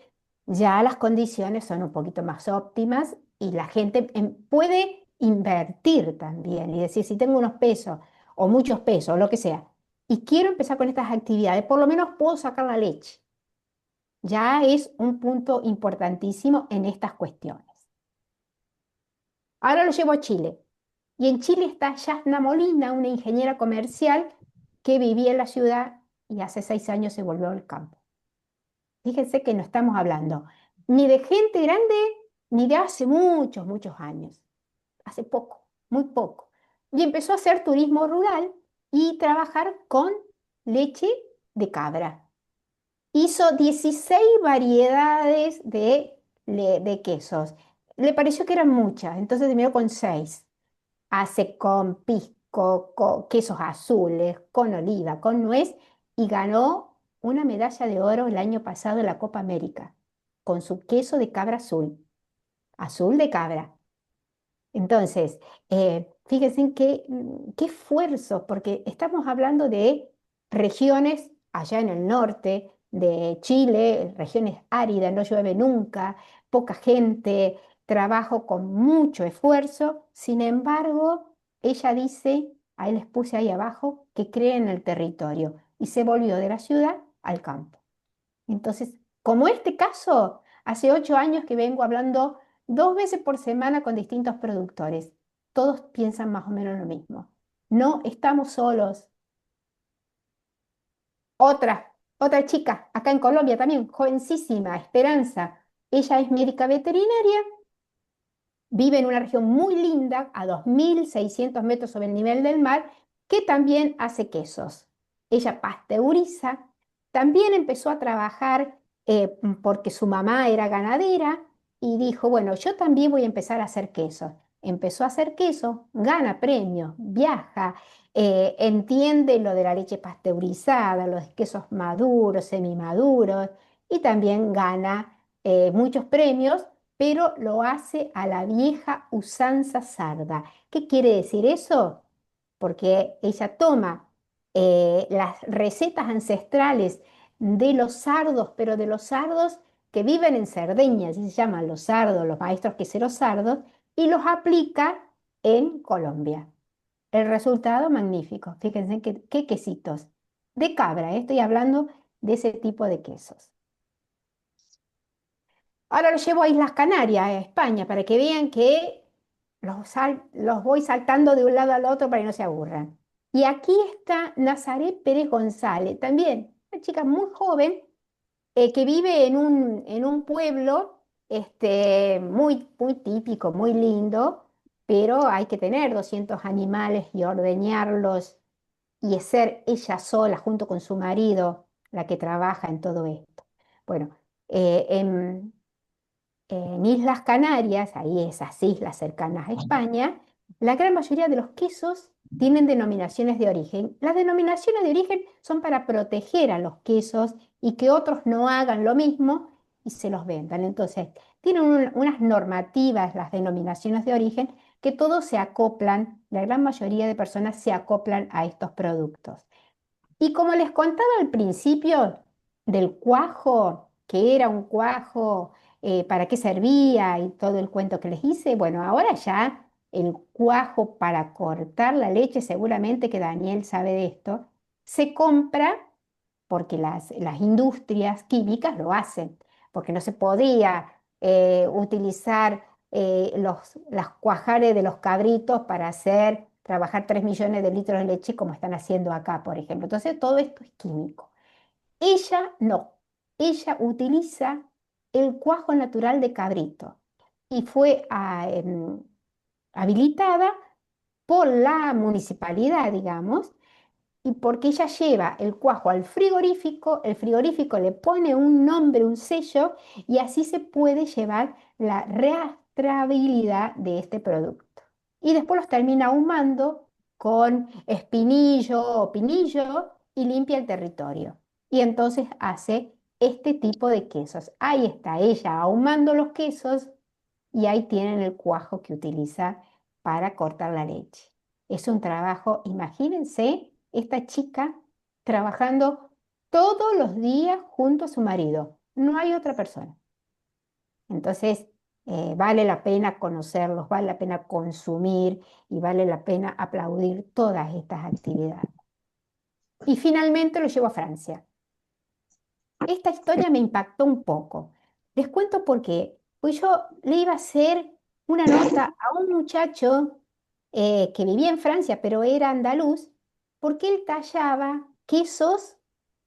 ya las condiciones son un poquito más óptimas y la gente puede invertir también y decir, si tengo unos pesos o muchos pesos, lo que sea, y quiero empezar con estas actividades, por lo menos puedo sacar la leche. Ya es un punto importantísimo en estas cuestiones. Ahora lo llevo a Chile. Y en Chile está Yasna Molina, una ingeniera comercial que vivía en la ciudad y hace 6 años se volvió al campo. Fíjense que no estamos hablando ni de gente grande ni de hace muchos, muchos años. Hace poco, muy poco. Y empezó a hacer turismo rural y trabajar con leche de cabra. Hizo 16 variedades de quesos. Le pareció que eran muchas, entonces terminó con 6. Hace con pisco, con quesos azules, con oliva, con nuez y ganó una medalla de oro el año pasado en la Copa América con su queso de cabra azul, azul de cabra. Entonces, fíjense en qué esfuerzo, porque estamos hablando de regiones allá en el norte de Chile, regiones áridas, no llueve nunca, poca gente, trabajo con mucho esfuerzo. Sin embargo, ella dice, ahí les puse ahí abajo, que cree en el territorio y se volvió de la ciudad al campo. Entonces, como este caso, hace 8 años que vengo hablando 2 veces por semana con distintos productores. Todos piensan más o menos lo mismo. No estamos solos. Otra chica, acá en Colombia también, jovencísima, Esperanza. Ella es médica veterinaria, vive en una región muy linda, a 2.600 metros sobre el nivel del mar, que también hace quesos. Ella pasteuriza, también empezó a trabajar porque su mamá era ganadera y dijo, bueno, yo también voy a empezar a hacer quesos. Empezó a hacer queso, gana premios, viaja, entiende lo de la leche pasteurizada, los quesos maduros, semimaduros, y también gana muchos premios, pero lo hace a la vieja usanza sarda. ¿Qué quiere decir eso? Porque ella toma las recetas ancestrales de los sardos, pero de los sardos que viven en Cerdeña, así se llaman los sardos, los maestros queseros sardos, y los aplica en Colombia. El resultado magnífico. Fíjense qué quesitos. De cabra, estoy hablando de ese tipo de quesos. Ahora lo llevo a Islas Canarias, a España, para que vean que los voy saltando de un lado al otro para que no se aburran. Y aquí está Nazaret Pérez González, también una chica muy joven que vive en un pueblo muy, muy típico, muy lindo, pero hay que tener 200 animales y ordeñarlos y ser ella sola junto con su marido la que trabaja en todo esto. Bueno, en Islas Canarias, ahí esas islas cercanas a España, la gran mayoría de los quesos tienen denominaciones de origen. Las denominaciones de origen son para proteger a los quesos y que otros no hagan lo mismo y se los vendan. Entonces, tienen unas normativas, las denominaciones de origen, que todos se acoplan, la gran mayoría de personas se acoplan a estos productos. Y como les contaba al principio del cuajo, que era un cuajo, para qué servía y todo el cuento que les hice, bueno, ahora ya el cuajo para cortar la leche, seguramente que Daniel sabe de esto, se compra porque las industrias químicas lo hacen, porque no se podía utilizar las cuajares de los cabritos para hacer trabajar 3 millones de litros de leche como están haciendo acá, por ejemplo. Entonces, todo esto es químico. Ella no, ella utiliza el cuajo natural de cabrito y fue habilitada por la municipalidad, digamos, y porque ella lleva el cuajo al frigorífico, el frigorífico le pone un nombre, un sello, y así se puede llevar la rastreabilidad de este producto. Y después los termina ahumando con espinillo o pinillo y limpia el territorio. Y entonces hace este tipo de quesos. Ahí está ella ahumando los quesos y ahí tienen el cuajo que utiliza para cortar la leche. Es un trabajo, imagínense, esta chica trabajando todos los días junto a su marido. No hay otra persona. Entonces, vale la pena conocerlos, vale la pena consumir y vale la pena aplaudir todas estas actividades. Y finalmente lo llevo a Francia. Esta historia me impactó un poco. Les cuento por qué. Pues yo le iba a hacer una nota a un muchacho que vivía en Francia, pero era andaluz, porque él tallaba quesos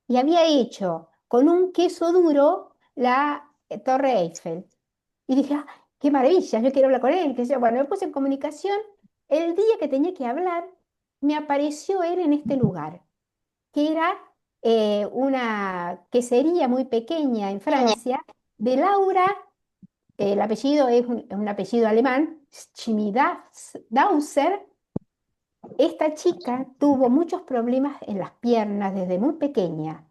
y había hecho con un queso duro la Torre Eiffel. Y dije, ah, qué maravilla, yo quiero hablar con él. Bueno, me puse en comunicación. El día que tenía que hablar, me apareció él en este lugar que era una quesería muy pequeña en Francia, de Laura, el apellido es un apellido alemán, Schmidhauser. Esta chica tuvo muchos problemas en las piernas desde muy pequeña.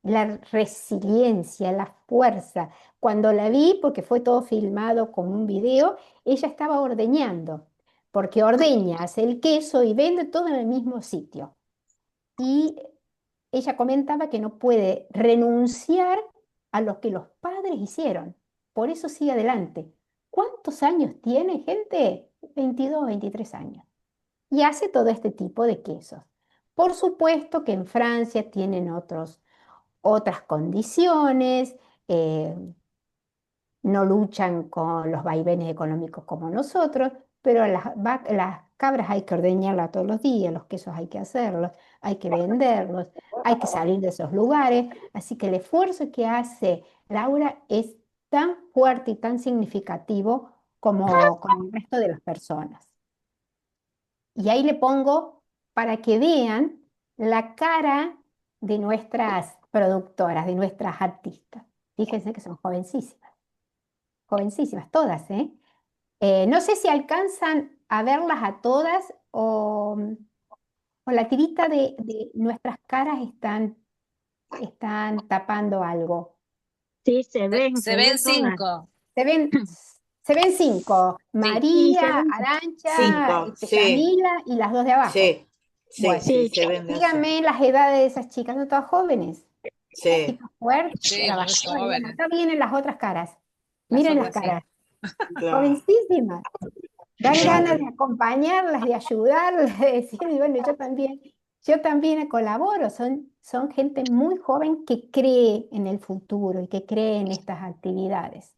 La resiliencia, la fuerza. Cuando la vi, porque fue todo filmado con un video, ella estaba ordeñando, porque ordeña, hace el queso y vende todo en el mismo sitio. Y ella comentaba que no puede renunciar a lo que los padres hicieron. Por eso sigue adelante. ¿Cuántos años tiene, gente? 22, 23 años. Y hace todo este tipo de quesos. Por supuesto que en Francia tienen otras condiciones, eh, no luchan con los vaivenes económicos como nosotros, pero las cabras hay que ordeñarlas todos los días, los quesos hay que hacerlos, hay que venderlos, hay que salir de esos lugares. Así que el esfuerzo que hace Laura es tan fuerte y tan significativo como con el resto de las personas. Y ahí le pongo para que vean la cara de nuestras productoras, de nuestras artistas. Fíjense que son jovencísimas todas, ¿eh? No sé si alcanzan a verlas a todas o la tirita de nuestras caras están tapando algo. Sí, se ven, Se se ven ven todas. 5. Se ven 5, Sí, sí, se María, ven. Arancha, 5, sí, Camila y las dos de abajo. sí, sí, Bueno, sí, Sí, se ven de así. díganme las edades de esas chicas, son todas jóvenes, Sí, chicas fuertes, Sí, muy trabajadoras. Bueno, jóvenes. acá vienen las otras caras. Las Miren las otras sí. caras, claro, jovencísimas. Dan ganas de claro. acompañarlas, de ayudarlas, de decir, y bueno, yo también colaboro. Son gente muy joven que cree en el futuro y que cree en estas actividades.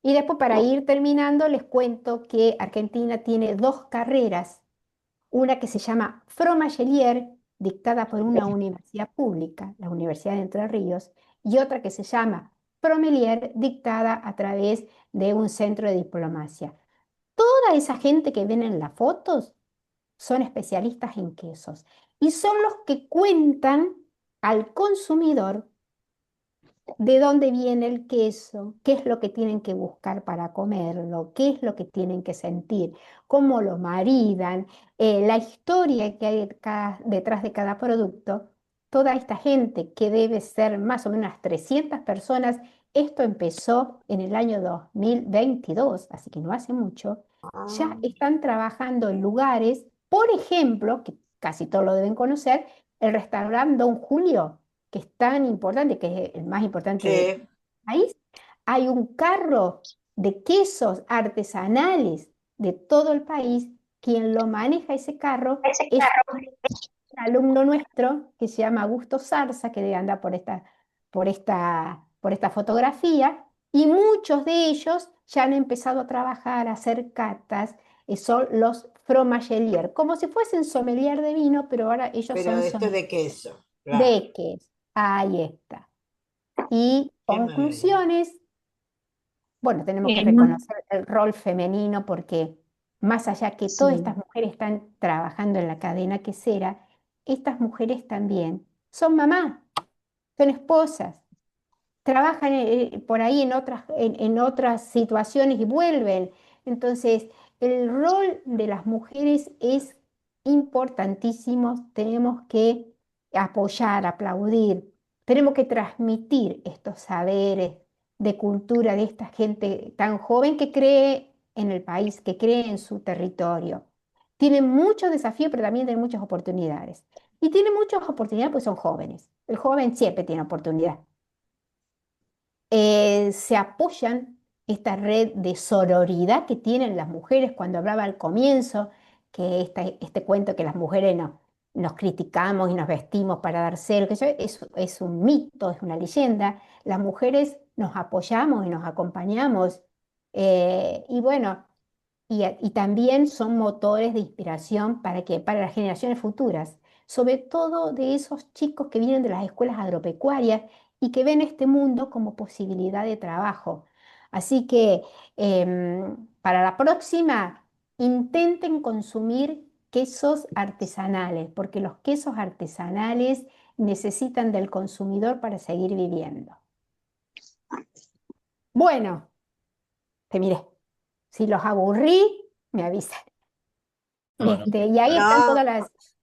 Y después, para ir terminando, les cuento que Argentina tiene dos carreras, una que se llama Fromagelier, dictada por una universidad pública, la Universidad de Entre Ríos, y otra que se llama Promelier, dictada a través de un centro de diplomacia. Toda esa gente que ven en las fotos son especialistas en quesos y son los que cuentan al consumidor de dónde viene el queso, qué es lo que tienen que buscar para comerlo, qué es lo que tienen que sentir, cómo lo maridan, la historia que hay detrás de cada producto. Toda esta gente, que debe ser más o menos unas 300 personas, esto empezó en el año 2022, así que no hace mucho, ya Ah, están trabajando en lugares, por ejemplo, que casi todos lo deben conocer, el restaurante Don Julio, que es tan importante, que es el más importante del sí, país. Hay un carro de quesos artesanales de todo el país. Quien lo maneja ese carro es un alumno nuestro que se llama Augusto Zarza, que anda por esta fotografía, y muchos de ellos ya han empezado a trabajar, a hacer catas, son los fromagelier, como si fuesen sommelier de vino, pero ahora ellos pero son esto es sommelier de queso, claro, de queso. Ahí está. Y qué maravilla. conclusiones, bueno, tenemos que En un- reconocer el rol femenino porque más allá que todas Sí. estas mujeres están trabajando en la cadena quesera, estas mujeres también son mamás, son esposas, trabajan por ahí en otras situaciones y vuelven. Entonces, el rol de las mujeres es importantísimos, tenemos que apoyar, aplaudir, tenemos que transmitir estos saberes de cultura de esta gente tan joven que cree en el país, que cree en su territorio. Tienen muchos desafíos, pero también tienen muchas oportunidades. Y tienen muchas oportunidades pues son jóvenes. El joven siempre tiene oportunidad. Se apoyan esta red de sororidad que tienen las mujeres cuando hablaba al comienzo, que este cuento que las mujeres nos criticamos y nos vestimos para dar celo, que eso es un mito, es una leyenda. Las mujeres nos apoyamos y nos acompañamos. Y bueno, y también son motores de inspiración para las generaciones futuras, sobre todo de esos chicos que vienen de las escuelas agropecuarias y que ven este mundo como posibilidad de trabajo. Así que para la próxima, intenten consumir quesos artesanales, porque los quesos artesanales necesitan del consumidor para seguir viviendo. Bueno, te miré. Si los aburrí, me avisan. No, Y ahí están todas No, las... es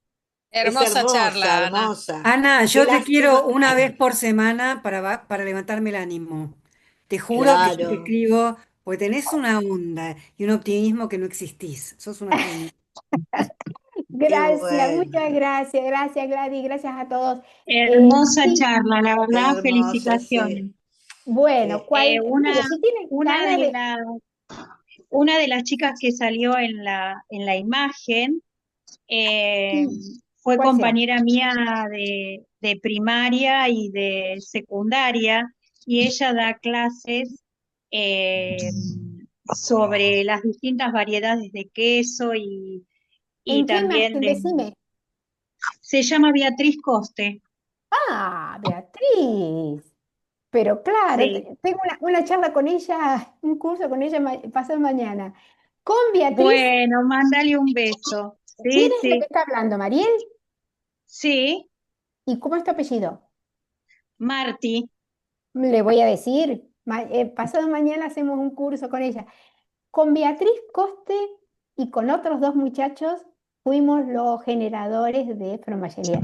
Hermosa hermosa, charla, Ana. hermosa. Ana, Qué yo te quiero lástima. una vez por semana para levantarme el ánimo. Te juro que yo te Claro, escribo, porque tenés una onda y un optimismo que no existís. Sos una genia. qué Gracias, muchas bueno. gracias, gracias Gladys, gracias a todos. Hermosa Sí, charla, la verdad, Hermosa, sí, felicitaciones. bueno, sí. bueno, si tienen Una ganas de de... las, una de las chicas que salió en la imagen eh, Sí, fue ¿cuál será? compañera mía de primaria y de secundaria, y ella da clases eh, sobre las distintas variedades de queso y ¿En qué también imagen? Decime. se llama Beatriz Coste. Ah, Beatriz. Pero claro, Sí. tengo una charla con ella, un curso con ella pasado mañana. Con Beatriz, Bueno, mándale un beso. ¿quién Sí, es la que sí, está hablando? ¿Mariel? sí, ¿Y cómo es tu apellido? Marti. Le voy a decir, pasado mañana hacemos un curso con ella. Con Beatriz Coste y con otros dos muchachos fuimos los generadores de Fromagelia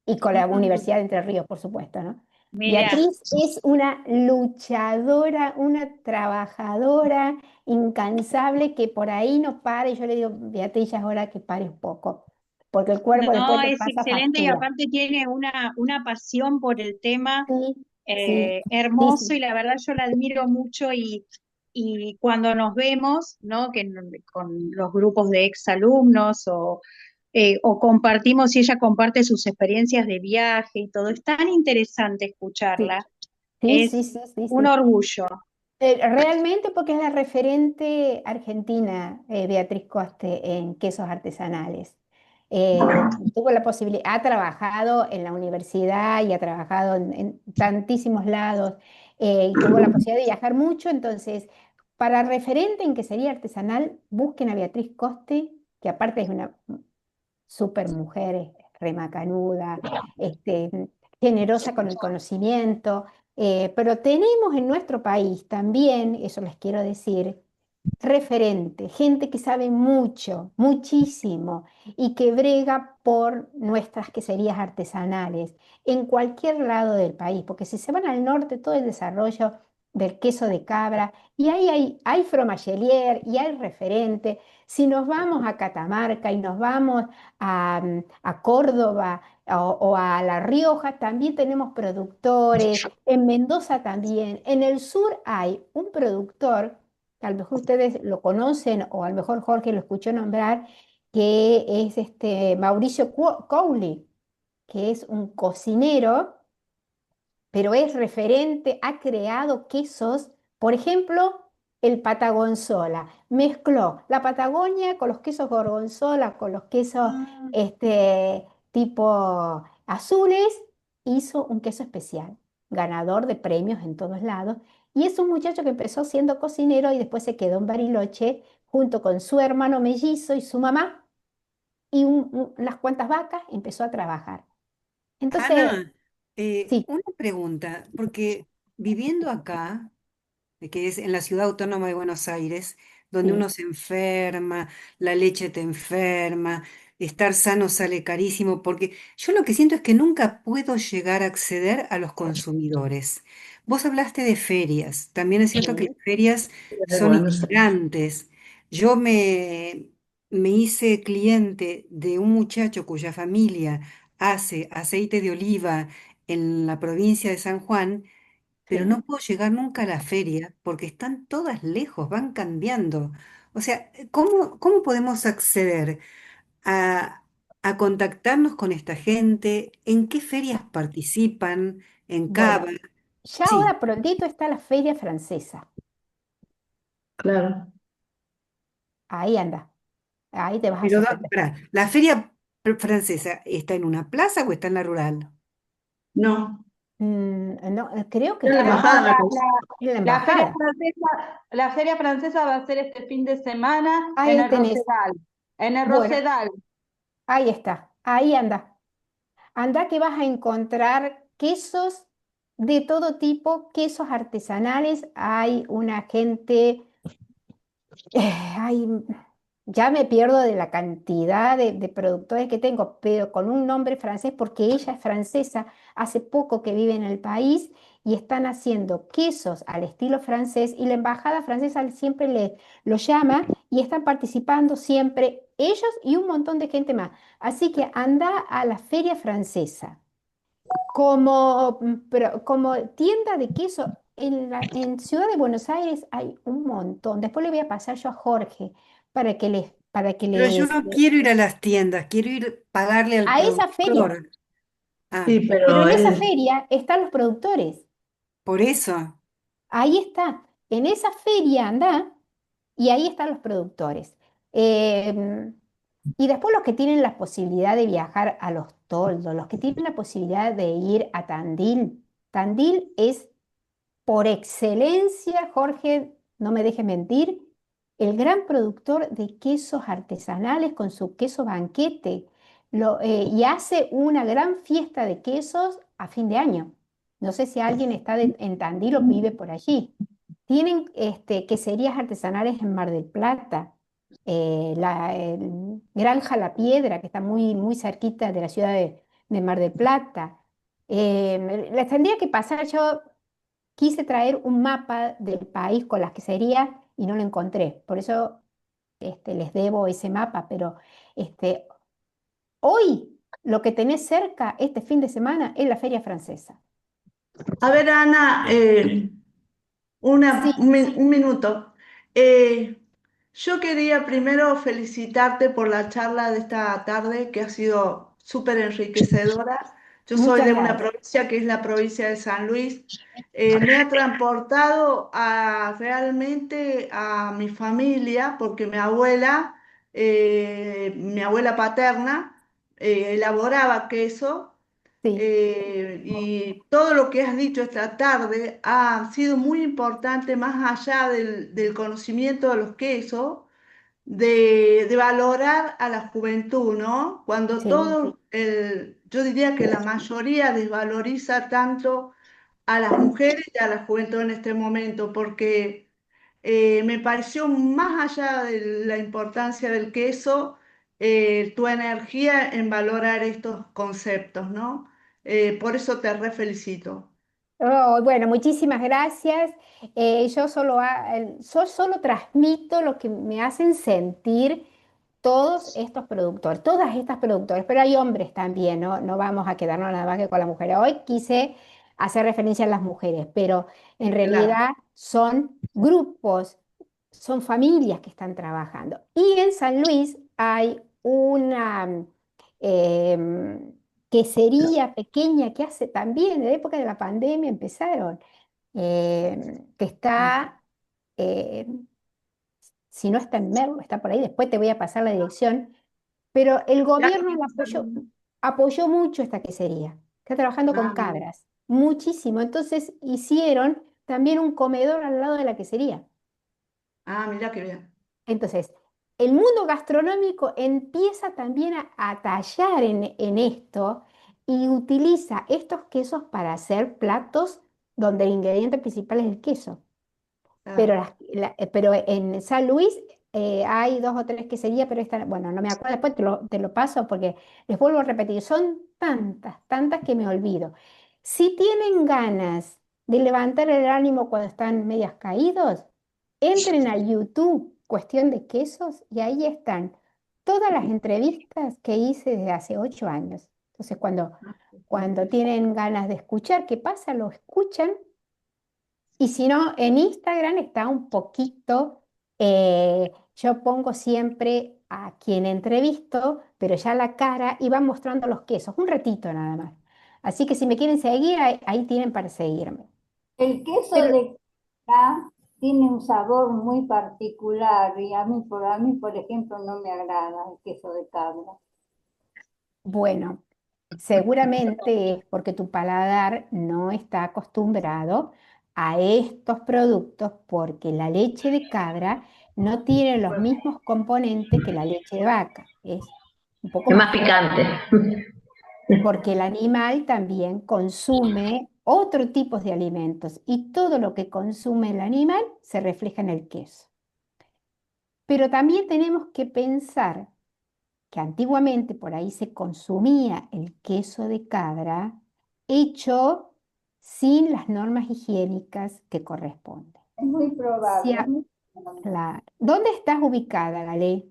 y con la Mm, Universidad de Entre Ríos, por supuesto, ¿no? mira, Beatriz es una luchadora, una trabajadora incansable que por ahí no para y yo le digo, Beatriz, ya es hora que pare un poco, porque el cuerpo después no, te es pasa excelente y factura. aparte tiene una pasión por el tema Sí, sí, sí, hermoso sí, y la verdad yo la admiro mucho y cuando nos vemos, ¿no? Con los grupos de exalumnos o compartimos y ella comparte sus experiencias de viaje y todo, es tan interesante sí, escucharla, sí, sí, es sí, sí, un sí. orgullo. Realmente porque es la referente argentina, Beatriz Coste, en quesos artesanales. Tuvo la posibilidad, ha trabajado en la universidad y ha trabajado en tantísimos lados y tuvo la posibilidad de viajar mucho. Entonces, para referente en quesería artesanal, busquen a Beatriz Coste, que aparte es una súper mujer, remacanuda, generosa con el conocimiento, pero tenemos en nuestro país también, eso les quiero decir, referente, gente que sabe mucho, muchísimo, y que brega por nuestras queserías artesanales en cualquier lado del país, porque si se van al norte, todo el desarrollo del queso de cabra, y ahí hay fromagelier y hay referente. Si nos vamos a Catamarca y nos vamos a Córdoba o a La Rioja, también tenemos productores, en Mendoza también, en el sur hay un productor a lo mejor ustedes lo conocen o a lo mejor Jorge lo escuchó nombrar, que es Mauricio Cowley, que es un cocinero, pero es referente, ha creado quesos, por ejemplo, el Patagonzola. Mezcló la Patagonia con los quesos Gorgonzola, con los quesos Ah, tipo azules, hizo un queso especial, ganador de premios en todos lados. Y es un muchacho que empezó siendo cocinero y después se quedó en Bariloche junto con su hermano mellizo y su mamá y unas cuantas vacas, empezó a trabajar. Entonces, Ana, sí, una pregunta, porque viviendo acá, que es en la ciudad autónoma de Buenos Aires, donde sí, uno se enferma, la leche te enferma, estar sano sale carísimo, porque yo lo que siento es que nunca puedo llegar a acceder a los consumidores. Vos hablaste de ferias, también es cierto que las sí, ferias De son Buenos Aires. gigantes. Yo me hice cliente de un muchacho cuya familia hace aceite de oliva en la provincia de San Juan, pero sí. no puedo llegar nunca a la feria porque están todas lejos, van cambiando. O sea, ¿cómo podemos acceder a, a contactarnos con esta gente? ¿En qué ferias participan? ¿En Cava? Bueno, ya Sí, ahora prontito está la Feria Francesa. Claro. Ahí anda, ahí te vas a pero sorprender. pará, ¿la feria francesa está en una plaza o está en la rural? No. No, creo que Era la está embajada, me en parece. la La embajada. la feria francesa va a ser este fin de semana en Ahí el tenés. Rosedal. En el Bueno, Rosedal. ahí está, ahí anda. Anda que vas a encontrar quesos de todo tipo, quesos artesanales. Hay una gente, hay, ya me pierdo de la cantidad de productores que tengo, pero con un nombre francés porque ella es francesa, hace poco que vive en el país y están haciendo quesos al estilo francés y la embajada francesa siempre lo llama y están participando siempre ellos y un montón de gente más. Así que anda a la feria francesa. Como tienda de queso, en Ciudad de Buenos Aires hay un montón. Después le voy a pasar yo a Jorge para que Pero yo les... no quiero ir a las tiendas, quiero ir pagarle al A esa feria. productor. Ah, Sí, Pero pero en esa él, feria están los productores. por eso. Ahí está. En esa feria anda y ahí están los productores. Em, y después los que tienen la posibilidad de viajar a Los Toldos, los que tienen la posibilidad de ir a Tandil. Tandil es por excelencia, Jorge, no me dejes mentir, el gran productor de quesos artesanales con su queso banquete. Y hace una gran fiesta de quesos a fin de año. No sé si alguien está en Tandil o vive por allí. Tienen queserías artesanales en Mar del Plata, Granja La Piedra, que está muy, muy cerquita de la ciudad de Mar del Plata. Les tendría que pasar yo. Quise traer un mapa del país con las queserías y no lo encontré. Por eso les debo ese mapa. Pero este, hoy lo que tenés cerca este fin de semana es la Feria Francesa. a ver, Ana, Sí, un minuto. Eh, yo quería primero felicitarte por la charla de esta tarde, que ha sido súper enriquecedora. Yo soy muchas de una gracias. provincia que es la provincia de San Luis. Me ha transportado realmente a mi familia, porque mi abuela paterna, elaboraba queso. Sí, Y todo lo que has dicho esta tarde ha sido muy importante, más allá del conocimiento de los quesos, de valorar a la juventud, ¿no? Cuando sí. yo diría que la mayoría desvaloriza tanto a las mujeres y a la juventud en este momento, porque me pareció más allá de la importancia del queso, tu energía en valorar estos conceptos, ¿no? Por eso te refelicito. Oh, bueno, muchísimas gracias. Yo solo transmito lo que me hacen sentir todos estos productores, todas estas productores, pero hay hombres también, ¿no? No vamos a quedarnos nada más que con las mujeres. Hoy quise hacer referencia a las mujeres, pero en Claro. realidad son grupos, son familias que están trabajando. Y en San Luis hay una em, quesería pequeña que hace también, en la época de la pandemia empezaron, que está... em, si no está en Merlo, está por ahí, después te voy a pasar la dirección, pero el gobierno apoyó mucho esta quesería. Está trabajando con Ah, bien. cabras, muchísimo. Entonces hicieron también un comedor al lado de la quesería. Ah, mira qué bien. Entonces, el mundo gastronómico empieza también a tallar en esto y utiliza estos quesos para hacer platos donde el ingrediente principal es el queso. Pero, Ah, pero en San Luis hay 2 o 3 queserías, pero esta, bueno, no me acuerdo, después te lo paso porque les vuelvo a repetir, son tantas, tantas que me olvido. Si tienen ganas de levantar el ánimo cuando están medias caídos, entren al YouTube, cuestión de quesos, y ahí están todas las entrevistas que hice desde hace 8 años. Entonces, cuando tienen ganas de escuchar qué pasa, lo escuchan y si no, en Instagram está un poquito, yo pongo siempre a quien entrevisto, pero ya la cara y van mostrando los quesos, un ratito nada más. Así que si me quieren seguir, ahí tienen para seguirme. El queso Pero de cabra tiene un sabor muy particular y a mí, por ejemplo, no me agrada el queso de cabra. bueno, seguramente es porque tu paladar no está acostumbrado a estos productos porque la leche de cabra no tiene los mismos componentes que la leche de vaca. Es un poco Es más más fuerte. picante. Porque el animal también consume otro tipo de alimentos y todo lo que consume el animal se refleja en el queso. Pero también tenemos que pensar que antiguamente por ahí se consumía el queso de cabra hecho sin las normas higiénicas que corresponden. Es muy Si probable, es a- muy probable. Claro. ¿Dónde estás ubicada, Galé?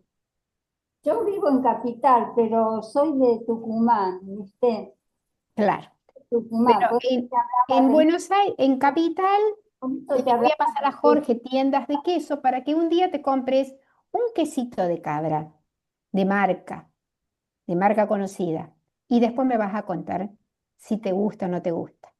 Yo vivo en Capital, pero soy de Tucumán, ¿viste? Claro. Tucumán, Pero por eso te en hablaba de, Buenos Aires, en Capital, por eso te le voy hablaba a pasar a de Jorge tiendas de queso para que un día te compres un quesito de cabra, de marca, de marca conocida. Y después me vas a contar si te gusta o no te gusta.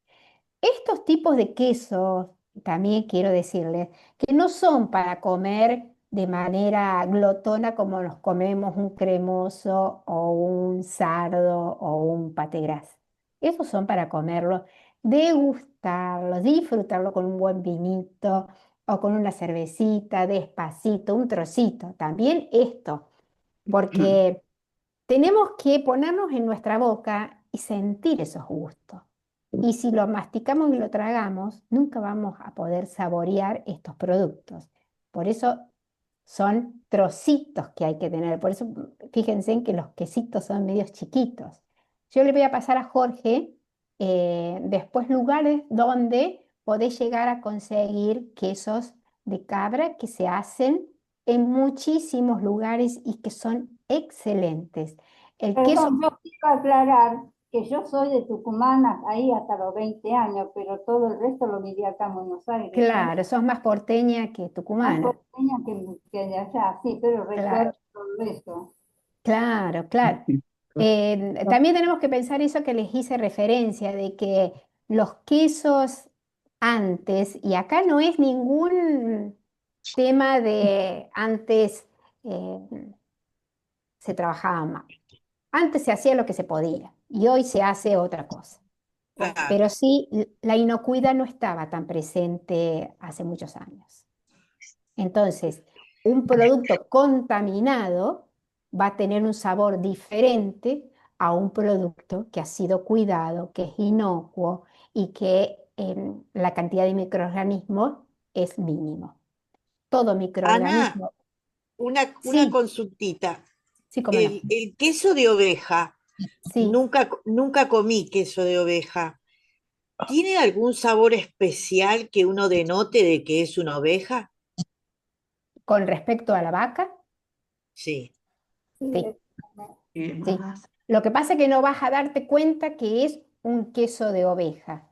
Estos tipos de quesos, también quiero decirles, que no son para comer de manera glotona como nos comemos un cremoso o un sardo o un pate gras. Esos son para comerlo, degustarlo, disfrutarlo con un buen vinito o con una cervecita, despacito, un trocito. También esto, porque tenemos que ponernos en nuestra boca y sentir esos gustos. Y si lo masticamos y lo tragamos, nunca vamos a poder saborear estos productos. Por eso son trocitos que hay que tener. Por eso fíjense en que los quesitos son medios chiquitos. Yo le voy a pasar a Jorge después lugares donde podés llegar a conseguir quesos de cabra que se hacen en muchísimos lugares y que son excelentes. El queso, Perdón, yo quiero aclarar que yo soy de Tucumán ahí hasta los 20 años, pero todo el resto lo viví acá en Buenos Aires. Soy claro, sos más porteña que más tucumana. porteña que de allá, sí, pero Claro, recuerdo todo eso. claro, claro. También tenemos que pensar eso que les hice referencia, de que los quesos antes, y acá no es ningún tema de antes se trabajaba mal. Antes se hacía lo que se podía y hoy se hace otra cosa. Claro. Pero sí, la inocuidad no estaba tan presente hace muchos años. Entonces, un producto contaminado va a tener un sabor diferente a un producto que ha sido cuidado, que es inocuo y que la cantidad de microorganismos es mínimo. Todo Ana, microorganismo, una sí, consultita. sí, cómo no, El queso de oveja, sí, nunca comí queso de oveja. ¿Tiene algún sabor especial que uno denote de que es una oveja? con respecto a la vaca, Sí. Sí, sí. Sí. más. Lo que pasa es que no vas a darte cuenta que es un queso de oveja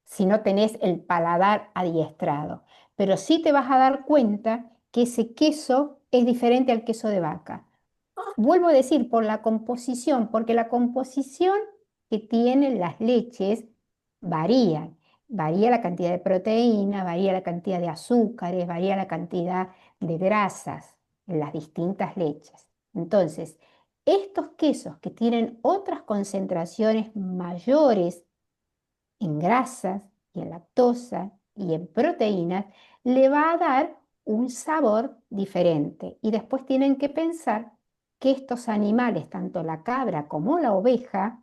si no tenés el paladar adiestrado. Pero sí te vas a dar cuenta que ese queso es diferente al queso de vaca. Vuelvo a decir, por la composición, porque la composición que tienen las leches varía. Varía la cantidad de proteína, varía la cantidad de azúcares, varía la cantidad de grasas en las distintas leches. Entonces, estos quesos que tienen otras concentraciones mayores en grasas y en lactosa y en proteínas, le va a dar un sabor diferente. Y después tienen que pensar que estos animales, tanto la cabra como la oveja,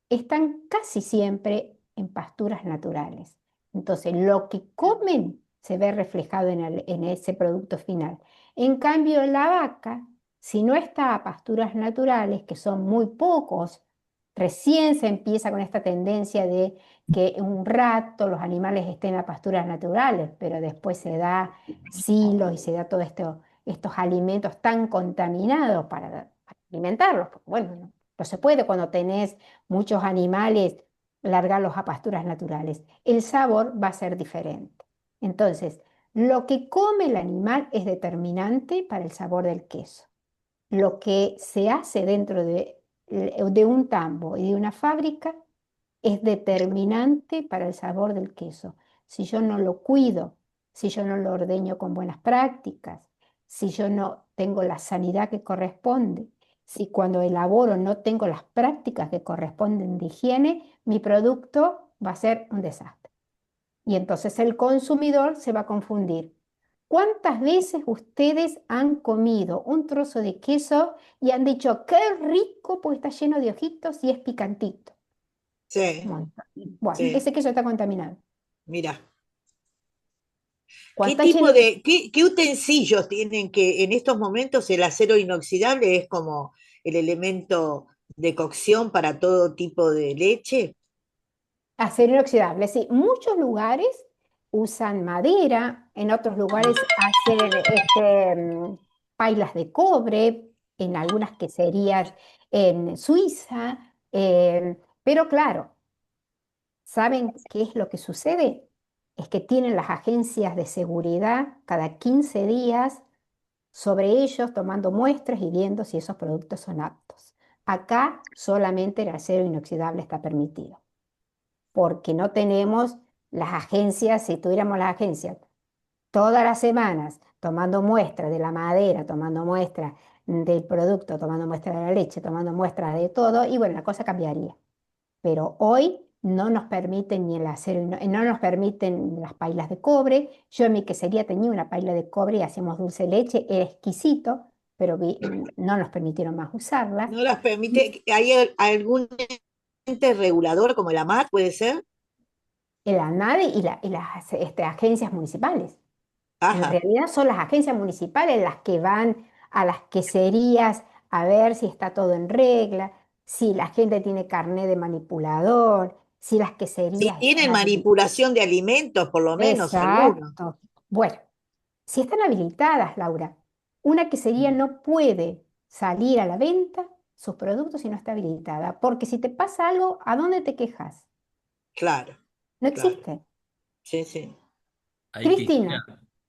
están casi siempre en pasturas naturales. Entonces, lo que comen se ve reflejado en ese producto final. En cambio, la vaca, si no está a pasturas naturales, que son muy pocos, recién se empieza con esta tendencia de que un rato los animales estén a pasturas naturales, pero después se da silos y se da todos estos alimentos tan contaminados para alimentarlos. Porque, bueno, no se puede cuando tenés muchos animales largarlos a pasturas naturales. El sabor va a ser diferente. Entonces, lo que come el animal es determinante para el sabor del queso. Lo que se hace dentro de un tambo y de una fábrica es determinante para el sabor del queso. Si yo no lo cuido, si yo no lo ordeño con buenas prácticas, si yo no tengo la sanidad que corresponde, si cuando elaboro no tengo las prácticas que corresponden de higiene, mi producto va a ser un desastre. Y entonces el consumidor se va a confundir. ¿Cuántas veces ustedes han comido un trozo de queso y han dicho, qué rico porque está lleno de ojitos y es picantito? Sí, Un montón. Bueno, sí, ese queso está contaminado. mira. ¿Qué Cuando está tipo lleno de... de, qué utensilios tienen que en estos momentos el acero inoxidable es como el elemento de cocción para todo tipo de leche? Acero inoxidable, sí. Muchos lugares usan madera, en otros lugares hacen pailas de cobre, en algunas queserías en Suiza. Pero claro, ¿saben qué es lo que sucede? Es que tienen las agencias de seguridad cada 15 días sobre ellos tomando muestras y viendo si esos productos son aptos. Acá solamente el acero inoxidable está permitido porque no tenemos las agencias. Si tuviéramos las agencias todas las semanas tomando muestras de la madera, tomando muestras del producto, tomando muestras de la leche, tomando muestras de todo, y bueno, la cosa cambiaría. Pero hoy no nos permiten ni el acero, no nos permiten las pailas de cobre. Yo en mi quesería tenía una paila de cobre y hacíamos dulce de leche, era exquisito, pero no nos permitieron más usarla. ¿No las permite? ¿Hay algún ente regulador como la AMAT, puede ser? El ANADE y las agencias municipales. En Ajá. realidad son las agencias municipales las que van a las queserías a ver si está todo en regla, si la gente tiene carné de manipulador, si las Si queserías están tienen habilitadas. manipulación de alimentos, por lo menos algunos. Exacto. Bueno, si están habilitadas, Laura, una quesería no puede salir a la venta sus productos si no está habilitada, porque si te pasa algo, ¿a dónde te quejas? Claro, No claro. existe. Sí, sí. Ahí Cristina,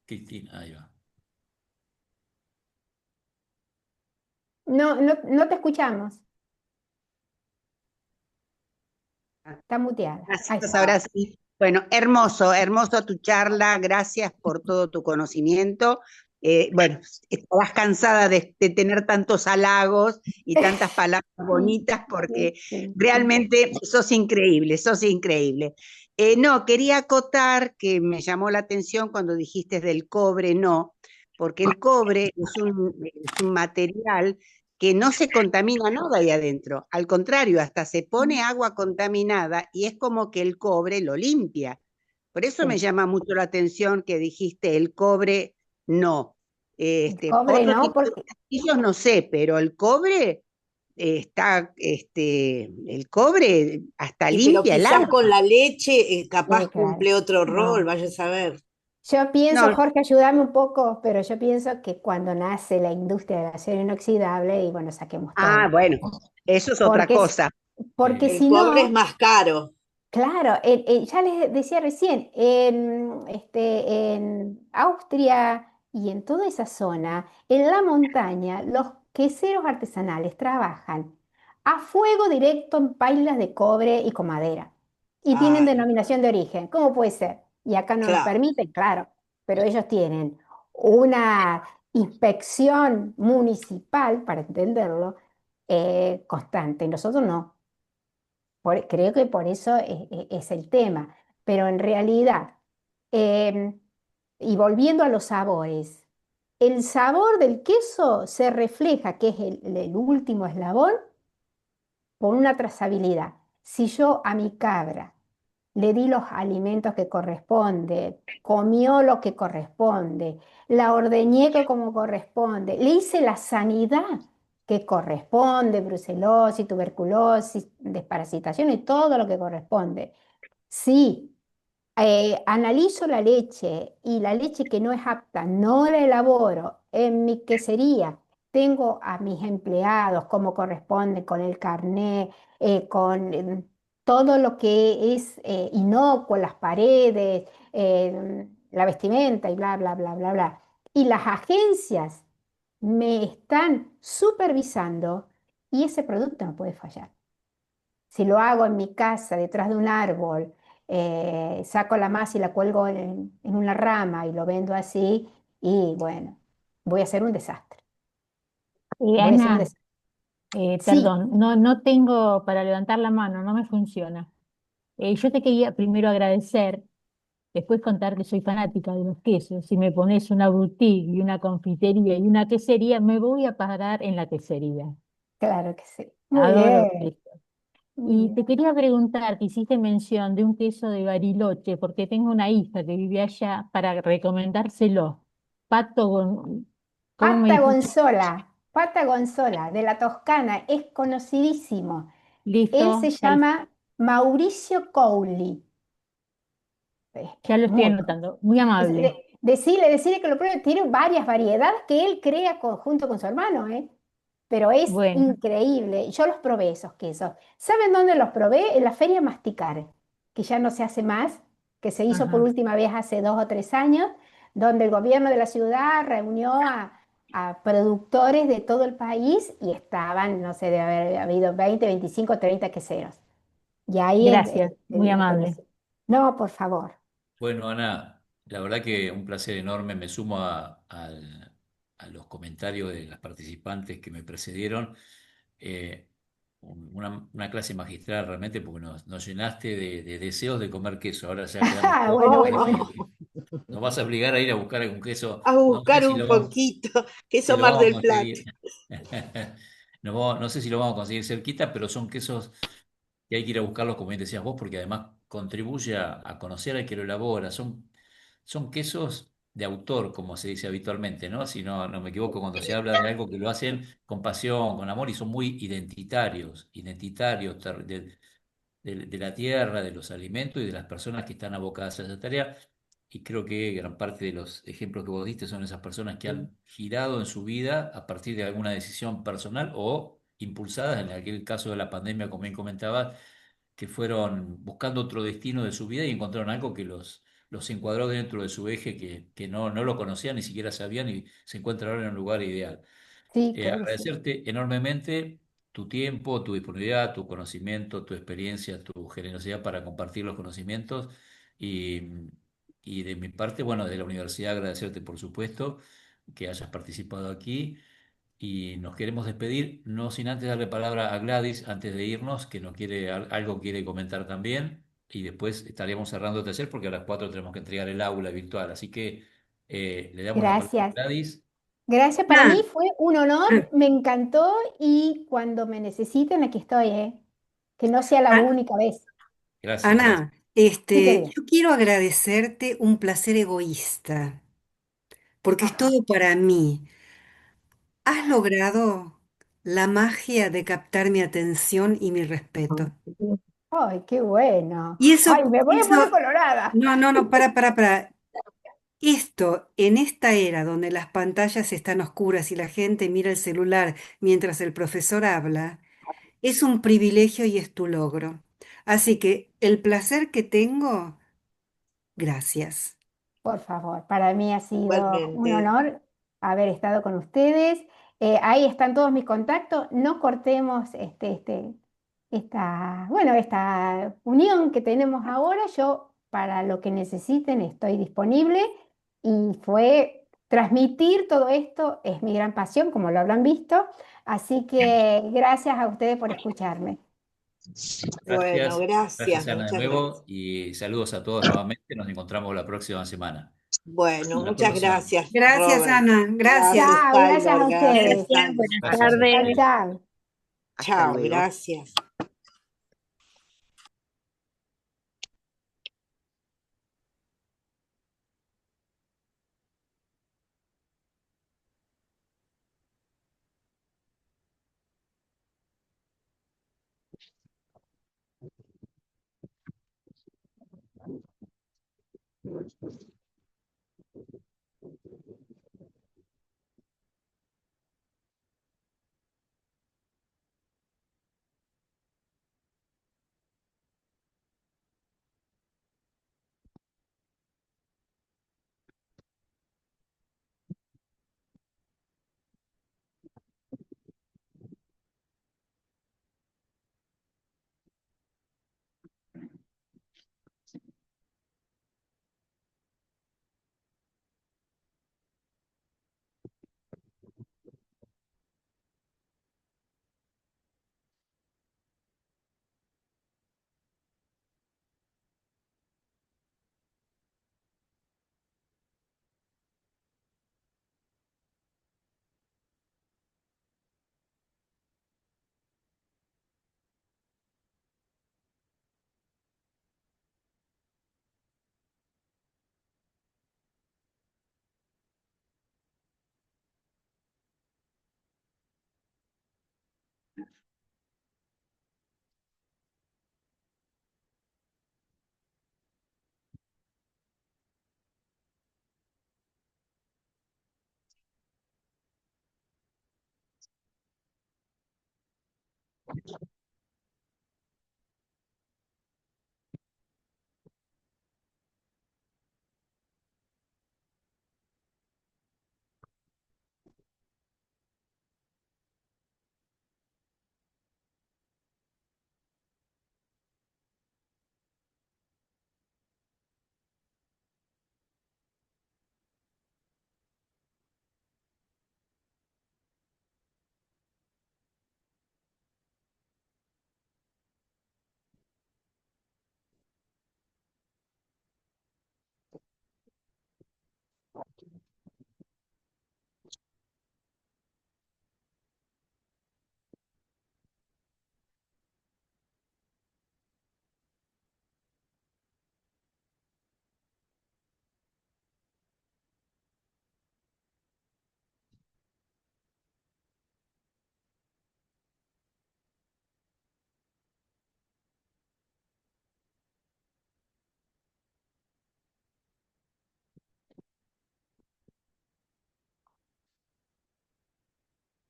Cristina, ahí va. no te escuchamos. Está muteada. Ahí Gracias, está. ahora sí. Bueno, hermoso, hermoso tu charla, gracias por todo tu conocimiento. Bueno, estarás cansada de tener tantos halagos y tantas palabras bonitas porque Sí. realmente sos increíble, sos increíble. No, quería acotar que me llamó la atención cuando dijiste del cobre, no, porque el cobre es un material que no se contamina nada ahí adentro. Al contrario, hasta se pone agua contaminada y es como que el cobre lo limpia. Por eso me Sí. llama mucho la atención que dijiste el cobre no. El cobre Otro no, tipo de porque utensilios no sé, pero el cobre el cobre hasta Y pero limpia el quizás agua. con la leche capaz claro. cumple otro rol, No. vaya a saber. Yo pienso, No, Jorge, ayúdame un poco, pero yo pienso que cuando nace la industria del acero inoxidable, y bueno, saquemos todo. bueno, eso es otra Porque, cosa. porque El si cobre es no, más caro. claro, ya les decía recién, en Austria y en toda esa zona, en la montaña, los queseros artesanales trabajan a fuego directo en pailas de cobre y con madera. Y tienen Ah, denominación de origen. ¿Cómo puede ser? Y acá no nos claro. permiten, claro, pero ellos tienen una inspección municipal, para entenderlo, constante. Y nosotros no. Creo que por eso es el tema. Pero en realidad, em, y volviendo a los sabores, el sabor del queso se refleja, que es el último eslabón, por una trazabilidad. Si yo a mi cabra le di los alimentos que corresponden, comió lo que corresponde, la ordeñé como corresponde, le hice la sanidad que corresponde, brucelosis, tuberculosis, desparasitación y todo lo que corresponde. Sí, analizo la leche y la leche que no es apta, no la elaboro en mi quesería. Tengo a mis empleados como corresponde, con el carné, con todo lo que es inocuo, las paredes, la vestimenta y bla, bla, bla, bla, bla. Y las agencias me están supervisando y ese producto no puede fallar. Si lo hago en mi casa, detrás de un árbol, saco la masa y la cuelgo en una rama y lo vendo así, y bueno, voy a hacer un desastre. Voy a hacer un Ana, desastre. Sí, perdón, no tengo para levantar la mano, no me funciona. Yo te quería primero agradecer, después contar que soy fanática de los quesos. Si me pones una boutique y una confitería y una quesería, me voy a parar en la quesería. claro que sí. Muy Adoro los bien, quesos. muy Y te bien. quería preguntar, que hiciste mención de un queso de Bariloche, porque tengo una hija que vive allá para recomendárselo. Pato, ¿cómo me dijiste? Pata Gonzola, de la Toscana, es conocidísimo. Él se Listo, llama Mauricio Couli. ya Es lo estoy muy anotando. Muy amable. decirle que lo pruebe, tiene varias variedades que él crea junto con su hermano, ¿eh? Pero es Bueno, increíble. Yo los probé esos quesos. ¿Saben dónde los probé? En la Feria Masticar, que ya no se hace más, que se hizo por ajá. última vez hace 2 o 3 años, donde el gobierno de la ciudad reunió a productores de todo el país y estaban, no sé, debe haber habido 20, 25, 30 queseros. Y ahí Gracias, muy los amable. conocí. No, por favor. Bueno, Ana, la verdad que un placer enorme. Me sumo a los comentarios de las participantes que me precedieron. Eh, una clase magistral realmente porque nos llenaste de deseos de comer queso. Ahora ya quedamos todos Bueno, con bueno, ganas bueno. y nos vas a obligar a ir a buscar algún queso. A No sé buscar si un lo vamos, poquito, si queso lo Mar vamos a del Plata. conseguir. No sé si lo vamos a conseguir cerquita, pero son quesos y hay que ir a buscarlos, como bien decías vos, porque además contribuye a conocer al que lo elabora. Son quesos de autor, como se dice habitualmente, ¿no? Si no me equivoco, cuando se habla de algo que lo hacen con pasión, con amor, y son muy identitarios de la tierra, de los alimentos y de las personas que están abocadas a esa tarea. Y creo que gran parte de los ejemplos que vos diste son esas personas que han girado en su vida a partir de alguna decisión personal o impulsadas, en aquel caso de la pandemia, como bien comentabas, que fueron buscando otro destino de su vida y encontraron algo que los encuadró dentro de su eje que no lo conocían, ni siquiera sabían y se encuentran ahora en un lugar ideal. Sí, claro que sí. Agradecerte enormemente tu tiempo, tu disponibilidad, tu conocimiento, tu experiencia, tu generosidad para compartir los conocimientos y, y de mi parte, bueno, de la universidad agradecerte por supuesto que hayas participado aquí y nos queremos despedir, no sin antes darle palabra a Gladys antes de irnos, que nos quiere, algo quiere comentar también y después estaríamos cerrando el taller porque a las 4 tenemos que entregar el aula virtual, así que le damos la palabra a Gracias. Gladys. Gracias, para Ana, mí fue un honor, me encantó y cuando me necesiten, aquí estoy, ¿eh? Que no sea la A- única vez. Gracias, gracias. Ana, Sí, querida. yo quiero agradecerte un placer egoísta, porque es Ajá. todo para mí. Has logrado la magia de captar mi atención y mi respeto. Ay, qué bueno. Y Ay, me voy a poner eso, colorada. no, para. Esto, en esta era donde las pantallas están oscuras y la gente mira el celular mientras el profesor habla, es un privilegio y es tu logro. Así que el placer que tengo, gracias. Por favor, para mí ha sido un Igualmente. honor haber estado con ustedes. Ahí están todos mis contactos. No cortemos esta unión que tenemos ahora. Yo, para lo que necesiten, estoy disponible. Y fue transmitir todo esto, es mi gran pasión, como lo habrán visto. Así que gracias a ustedes por escucharme. Bueno, Gracias gracias, Ana de muchas nuevo gracias. y saludos a todos nuevamente. Nos encontramos la próxima semana. Bueno, Hasta la muchas próxima. gracias, Gracias, Robert. Ana, Gracias, gracias. Chao, gracias a Taylor. Gracias, ustedes. Gracias, Ana. buenas Gracias a Chao, tardes. ustedes. chao. Hasta Chao, luego. gracias.